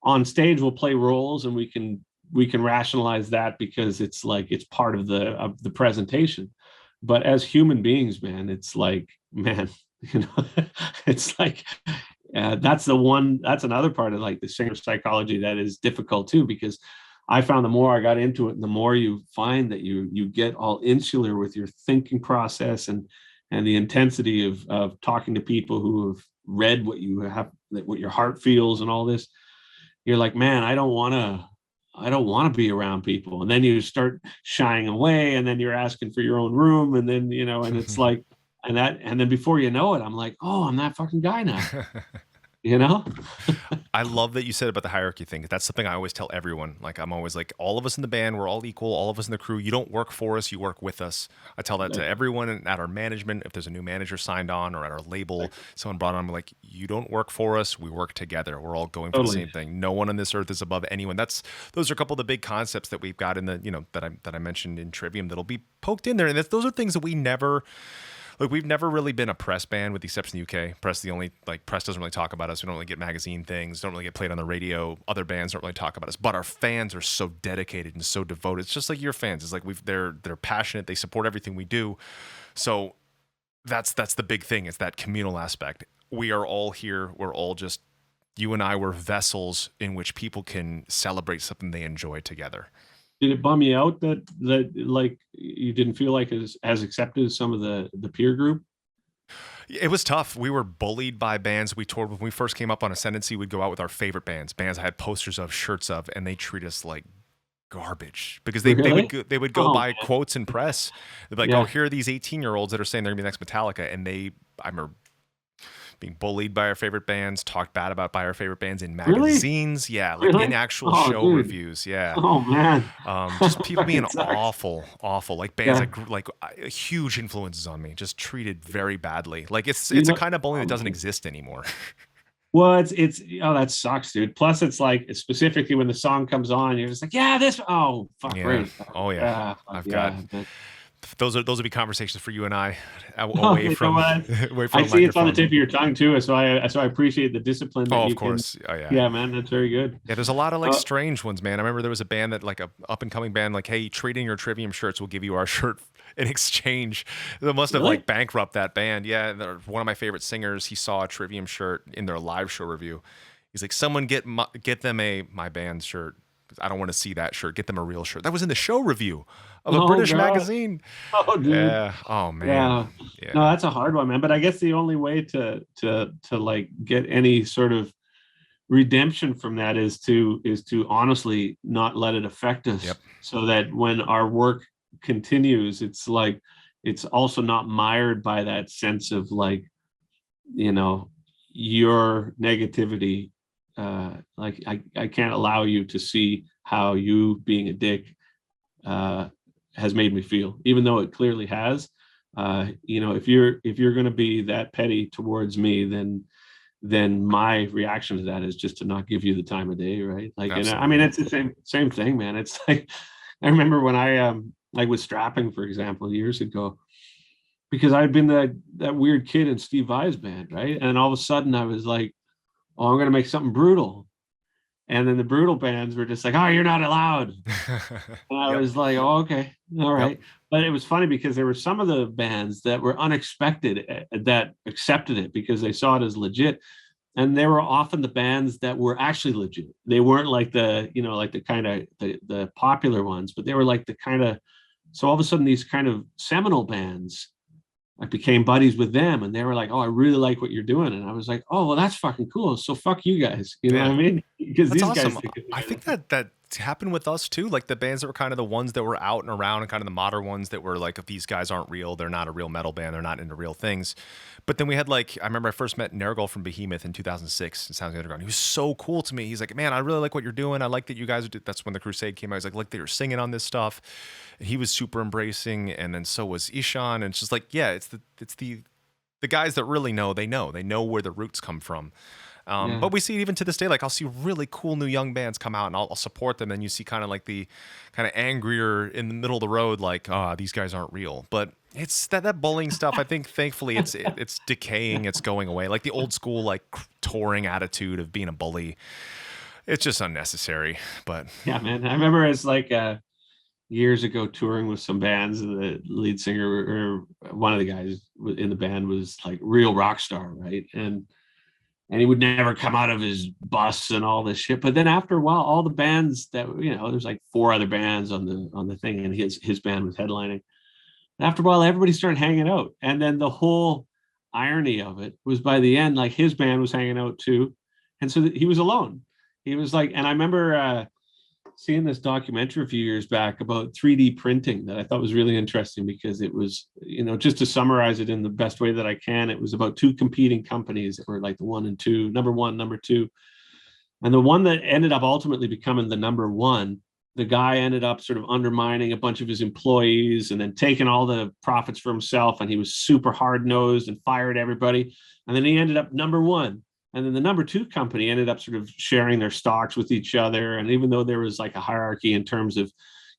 on stage we'll play roles and we can rationalize that because it's like it's part of the presentation. But as human beings, man, it's like, man, it's like that's another part of like the singer psychology that is difficult too, because I found the more I got into it, the more you find that you get all insular with your thinking process and the intensity of talking to people who have read what your heart feels and all this. You're like, man, I don't want to be around people. And then you start shying away, and then you're asking for your own room, and then and it's like, and then before you know it, I'm like, oh, I'm that fucking guy now. you know I love that you said about the hierarchy thing. That's something I always tell everyone. Like, I'm always like, all of us in the band, we're all equal. All of us in the crew, you don't work for us, you work with us. I tell that to everyone at our management. If there's a new manager signed on, or at our label, someone brought on, I'm like, you don't work for us, we work together. We're all going for the same thing. No one on this earth is above anyone. Those are a couple of the big concepts that we've got in the, that I mentioned in Trivium that'll be poked in there. And those are things that we've never really been a press band, with the exception of the UK. Press doesn't really talk about us. We don't really get magazine things, don't really get played on the radio. Other bands don't really talk about us, but our fans are so dedicated and so devoted. It's just like your fans. It's like they're passionate. They support everything we do. So that's the big thing. It's that communal aspect. We are all here. We're all just, you and I were vessels in which people can celebrate something they enjoy together. Did it bum you out that like you didn't feel like as accepted as some of the peer group? It was tough. We were bullied by bands we toured when we first came up on Ascendancy. We'd go out with our favorite bands I had posters of, shirts of, and they treat us like garbage because Really? they would go Oh by man. quotes in press. They'd be like, "Oh, Yeah. here are these 18-year-olds that are saying they're gonna be the next Metallica," and I remember being bullied by our favorite bands, talked bad about by our favorite bands in Really? magazines. Yeah, like in Really? actual Oh, show dude. reviews. Yeah. Oh man. Just people being Fucking sucks. awful. Like bands Yeah. that like huge influences on me, just treated very badly. Like You it's a know. kind of bullying Oh that doesn't man. exist anymore. Well, it's oh that sucks, dude. Plus, it's like specifically when the song comes on, you're just like, yeah, this. Oh fuck, Yeah. right. Oh yeah. Yeah, fuck I've got yeah. those would be conversations for you and I Oh, away you know from what? away I from a see it's on the tip microphone. of your tongue too, so I appreciate the discipline that Oh, of you can. course. Oh yeah. Yeah, man, that's very good. Yeah, there's a lot of like Uh, strange ones, man. I remember there was a band that like a up and coming band, like, hey, trading your Trivium shirts, we'll give you our shirt in exchange. They must have really? like bankrupt that band. Yeah, one of my favorite singers, he saw a Trivium shirt in their live show review. He's like, someone get them my band's shirt. I don't want to see that shirt. Get them a real shirt. That was in the show review of a Oh British god. magazine. Oh, dude. Yeah. Oh man. Yeah. No, Yeah. that's a hard one, man. But I guess the only way to like get any sort of redemption from that is to honestly not let it affect us, Yep. so that when our work continues, it's like it's also not mired by that sense of like, you know, your negativity. Like I can't allow you to see how you being a dick uh, has made me feel, even though it clearly has. If you're going to be that petty towards me, then my reaction to that is just to not give you the time of day, right? Like, and I mean, Absolutely. it's the same thing, man. It's like I remember when I like was strapping, for example, years ago, because I'd been that weird kid in Steve Vai's band, right? And all of a sudden, I was like, "Oh, I'm gonna make something brutal," and then the brutal bands were just like, "Oh, you're not allowed." And I Yep. was like, "Oh, okay, all Yep. right." But it was funny because there were some of the bands that were unexpected that accepted it because they saw it as legit, and they were often the bands that were actually legit. They weren't like like the kind of the popular ones, but they were like the kind of. So all of a sudden, these kind of seminal bands, I became buddies with them, and they were like, "Oh, I really like what you're doing," and I was like, "Oh, well, that's fucking cool. So fuck you guys." You know what Yeah. I mean? Because That's these guys awesome. think it's I better. think that happened with us too. Like the bands that were kind of the ones that were out and around, and kind of the modern ones that were like, if these guys aren't real, they're not a real metal band, they're not into real things. But then we had like, I remember I first met Nergal from Behemoth in 2006 in Sounds of the Underground. He was so cool to me. He's like, man, I really like what you're doing. I like that you guys are. That's when the Crusade came out. He's like that you're singing on this stuff. And he was super embracing, and then so was Ishan. And it's just like, yeah, it's the guys that really know. They know where the roots come from. Yeah, But we see it even to this day. Like I'll see really cool new young bands come out, and I'll support them. And you see kind of like the kind of angrier in the middle of the road, like, these guys aren't real. But it's that bullying stuff. I think thankfully it's decaying. It's going away. Like the old school like touring attitude of being a bully. It's just unnecessary. But yeah, man. I remember it's like years ago touring with some bands. The lead singer or one of the guys in the band was like real rock star, right? And he would never come out of his bus and all this shit. But then after a while, all the bands that there's like four other bands on the thing, and his band was headlining. And after a while, everybody started hanging out, and then the whole irony of it was by the end, like his band was hanging out too, and so he was alone. He was like, and I remember seeing this documentary a few years back about 3D printing that I thought was really interesting because it was, just to summarize it in the best way that I can, it was about two competing companies that were like the one and two, number one, number two. And the one that ended up ultimately becoming the number one, the guy ended up sort of undermining a bunch of his employees and then taking all the profits for himself. And he was super hard nosed and fired everybody. And then he ended up number one. And then the number two company ended up sort of sharing their stocks with each other. And even though there was like a hierarchy in terms of,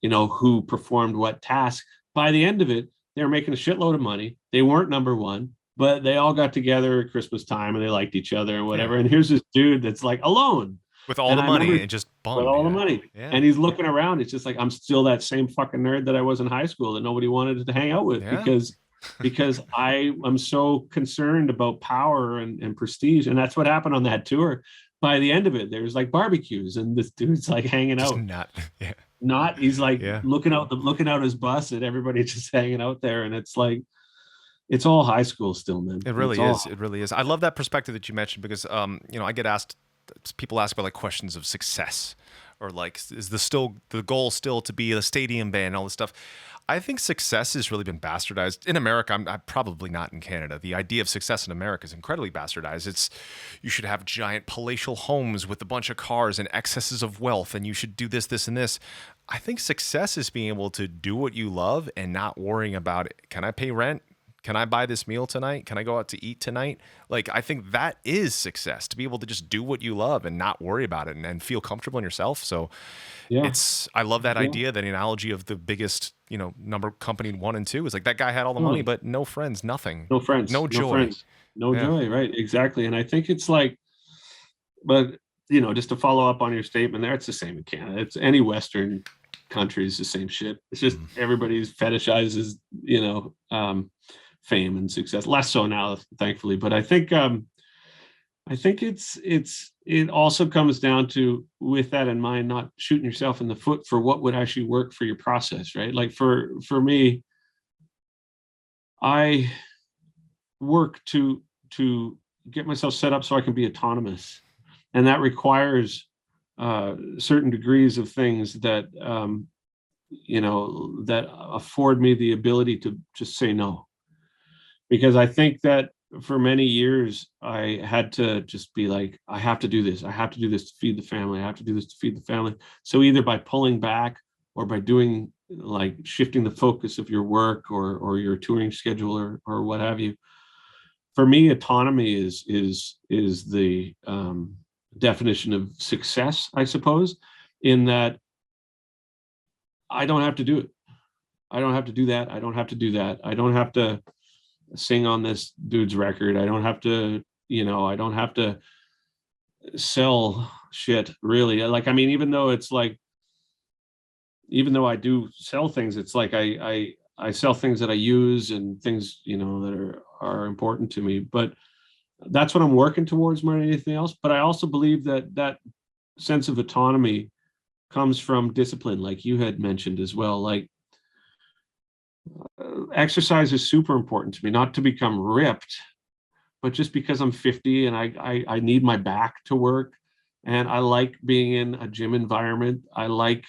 who performed what task, by the end of it, they were making a shitload of money. They weren't number one, but they all got together at Christmas time and they liked each other and yeah, whatever. And here's this dude that's like alone. with all And the I remember money, it just with bummed. all the Yeah, money. yeah, And he's looking around. It's just like I'm still that same fucking nerd that I was in high school that nobody wanted to hang out with yeah. because I am so concerned about power and prestige. And that's what happened on that tour. By the end of it, there's like barbecues and this dude's like hanging Just out. not. Yeah, Not he's like yeah. looking out his bus and everybody just hanging out there. And it's like, it's all high school still, man. It It's really all is. It really is. I love that perspective that you mentioned because, I get asked, people ask about like questions of success or like, is the goal still to be a stadium band and all this stuff? I think success has really been bastardized in America. I'm probably not in Canada. The idea of success in America is incredibly bastardized. You should have giant palatial homes with a bunch of cars and excesses of wealth, and you should do this, this, and this. I think success is being able to do what you love and not worrying about it. Can I pay rent? Can I buy this meal tonight? Can I go out to eat tonight? Like, I think that is success, to be able to just do what you love and not worry about it and feel comfortable in yourself. So yeah, I love that yeah. idea, that analogy of the biggest, number company 1 and 2 is like that guy had all the money, Totally. but no friends, nothing, No friends, no no joy. friends, no Yeah. joy. Right. Exactly. And I think it's like, but just to follow up on your statement there, it's the same in Canada. It's any Western country is the same shit. It's just Mm. everybody's fetishizes, fame and success. Less so now, thankfully. But I think it also comes down to, with that in mind, not shooting yourself in the foot for what would actually work for your process, right? Like for me, I work to get myself set up so I can be autonomous, and that requires certain degrees of things that that afford me the ability to just say no. Because I think that for many years I had to just be like, I have to do this. I have to do this to feed the family. I have to do this to feed the family. So either by pulling back or by doing, like, shifting the focus of your work or your touring schedule or what have you. For me, autonomy is the definition of success, I suppose, in that I don't have to do it. I don't have to do that. I don't have to do that. I don't have to sing on this dude's record. I don't have to sell shit, really. Like, I mean, even though I do sell things, it's like I sell things that I use and things, that are important to me. But that's what I'm working towards more than anything else. But I also believe that sense of autonomy comes from discipline, like you had mentioned as well. Like, exercise is super important to me, not to become ripped, but just because I'm 50 and I need my back to work, and I like being in a gym environment. I like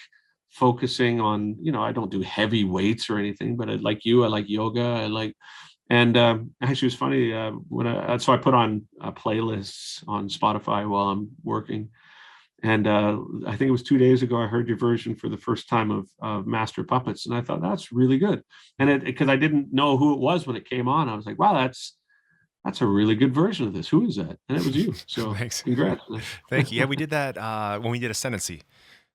focusing on, I don't do heavy weights or anything, but I like yoga. And actually, it was funny, so I put on playlists on Spotify while I'm working. And I think it was 2 days ago, I heard your version for the first time of Master Puppets. And I thought, that's really good. And because I didn't know who it was when it came on, I was like, wow, that's a really good version of this. Who is that? And it was you. So Thanks. congrats. Thank you. Yeah, we did that when we did Ascendancy.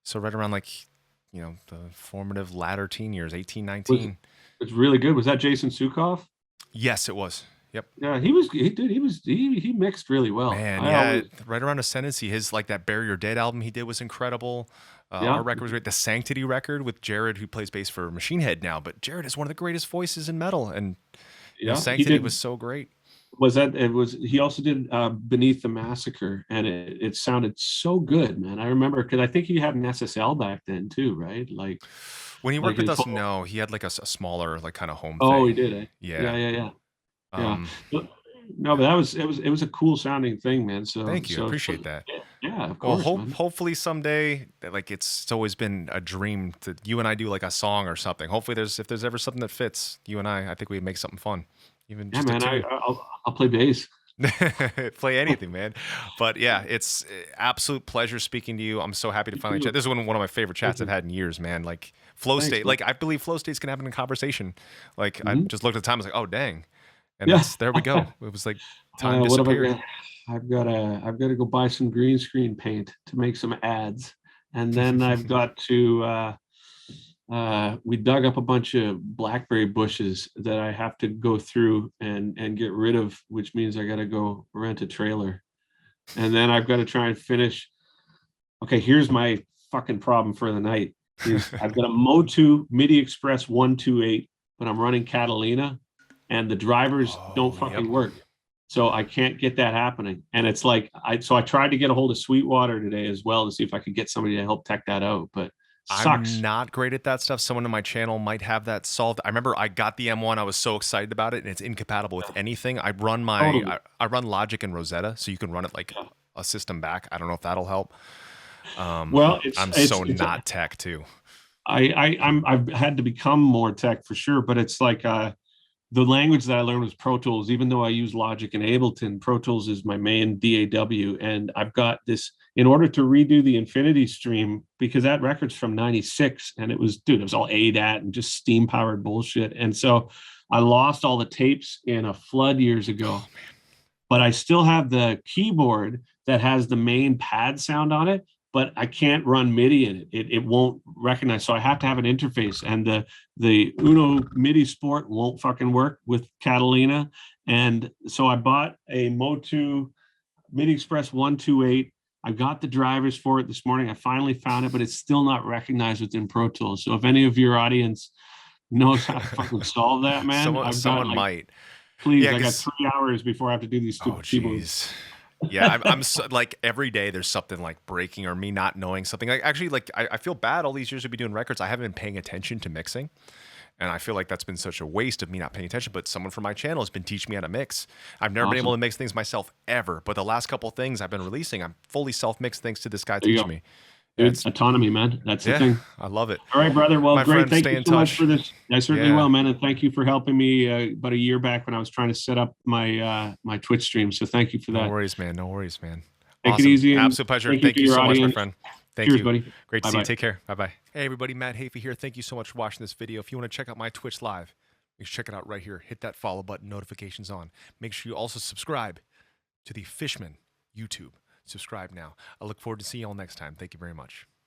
So right around like, the formative latter teen years, 18, was 19. It's really good. Was that Jason Sukoff? Yes, it was. Yep. Yeah, he mixed really well. Man, I yeah, always right around Ascendancy, his like that Bury Your Dead album he did was incredible. Our Yeah, record was great. The Sanctity record with Jared, who plays bass for Machine Head now, but Jared is one of the greatest voices in metal, and he Sanctity was did. so great. He also did Beneath the Massacre, and it sounded so good, man. I remember, because I think he had an SSL back then too, right? When he Like worked with his us, whole no, he had like a smaller, like kind of home Oh, he thing. did, eh? Yeah, Yeah. yeah, yeah. Yeah. Um, No, but it was a cool sounding thing, man. So Thank you. I so appreciate that. yeah, of Well, course, man. hopefully someday, like it's always been a dream to you and I do like a song or something. Hopefully, if there's ever something that fits you and I think we'd make something fun, even Yeah, just a man. tune. I'll play bass. Play anything, man. But yeah, it's absolute pleasure speaking to you. I'm so happy to You finally chat. too. This is one of my favorite Thank chats I've you. had in years, man. Like flow Thanks, state. man. Like I believe flow states can happen in conversation. Like I Mhm. just looked at the time, I was like, oh dang, and Yeah. there we go. It was like time What have I disappeared. got? I've got to go buy some green screen paint to make some ads, and then I've got to. We dug up a bunch of blackberry bushes that I have to go through and get rid of, which means I got to go rent a trailer, and then I've got to try and finish. Okay, here's my fucking problem for the night: is I've got a Motu MIDI Express 128, but I'm running Catalina, and the drivers don't Oh, yep. fucking work. So I can't get that happening. And it's like I tried to get a hold of Sweetwater today as well to see if I could get somebody to help tech that out, but Sucks. I'm not great at that stuff. Someone on my channel might have that solved. I remember I got the M1. I was so excited about it, and it's incompatible with anything. I run Totally. I run Logic and Rosetta, so you can run it like a system back. I don't know if that'll help. Well, I'm it's so not tech too. I've had to become more tech for sure, but it's like the language that I learned was Pro Tools. Even though I use Logic and Ableton, Pro Tools is my main DAW, and I've got this in order to redo the Infinity Stream because that record's from '96, and it was all ADAT and just steam powered bullshit, and so I lost all the tapes in a flood years ago. But I still have the keyboard that has the main pad sound on it, but I can't run MIDI in it. It won't recognize. So I have to have an interface, and the Uno MIDI Sport won't fucking work with Catalina. And so I bought a Motu MIDI Express 128. I got the drivers for it this morning. I finally found it, but it's still not recognized within Pro Tools. So if any of your audience knows how to fucking solve that, man, Someone might. please, Yeah, I got 3 hours before I have to do these oh stupid keyboards. jeez. Yeah, I'm so, like every day there's something like breaking or me not knowing something. Like actually, like I feel bad all these years to be doing records. I haven't been paying attention to mixing, and I feel like that's been such a waste of me not paying attention. But someone from my channel has been teaching me how to mix. I've never been able to mix things myself ever, but the last couple of things I've been releasing, I'm fully self-mixed thanks to this guy teaching me. Dude, autonomy, man. That's the thing. I love it. All right, brother. Well, My great. friend, Thank stay you in so much touch. for this. I certainly will, man. And thank you for helping me about a year back when I was trying to set up my my Twitch stream. So thank you for that. No worries, man. No worries, man. Take Awesome. it easy. Absolute pleasure. Thank you so audience. much, my friend. Thank Cheers, you. buddy. Great to Bye-bye. see you. Take care. Bye-bye. Hey, everybody. Matt Heafy here. Thank you so much for watching this video. If you want to check out my Twitch live, you should check it out right here. Hit that follow button, notifications on. Make sure you also subscribe to the Fishman YouTube. Subscribe now. I look forward to seeing you all next time. Thank you very much.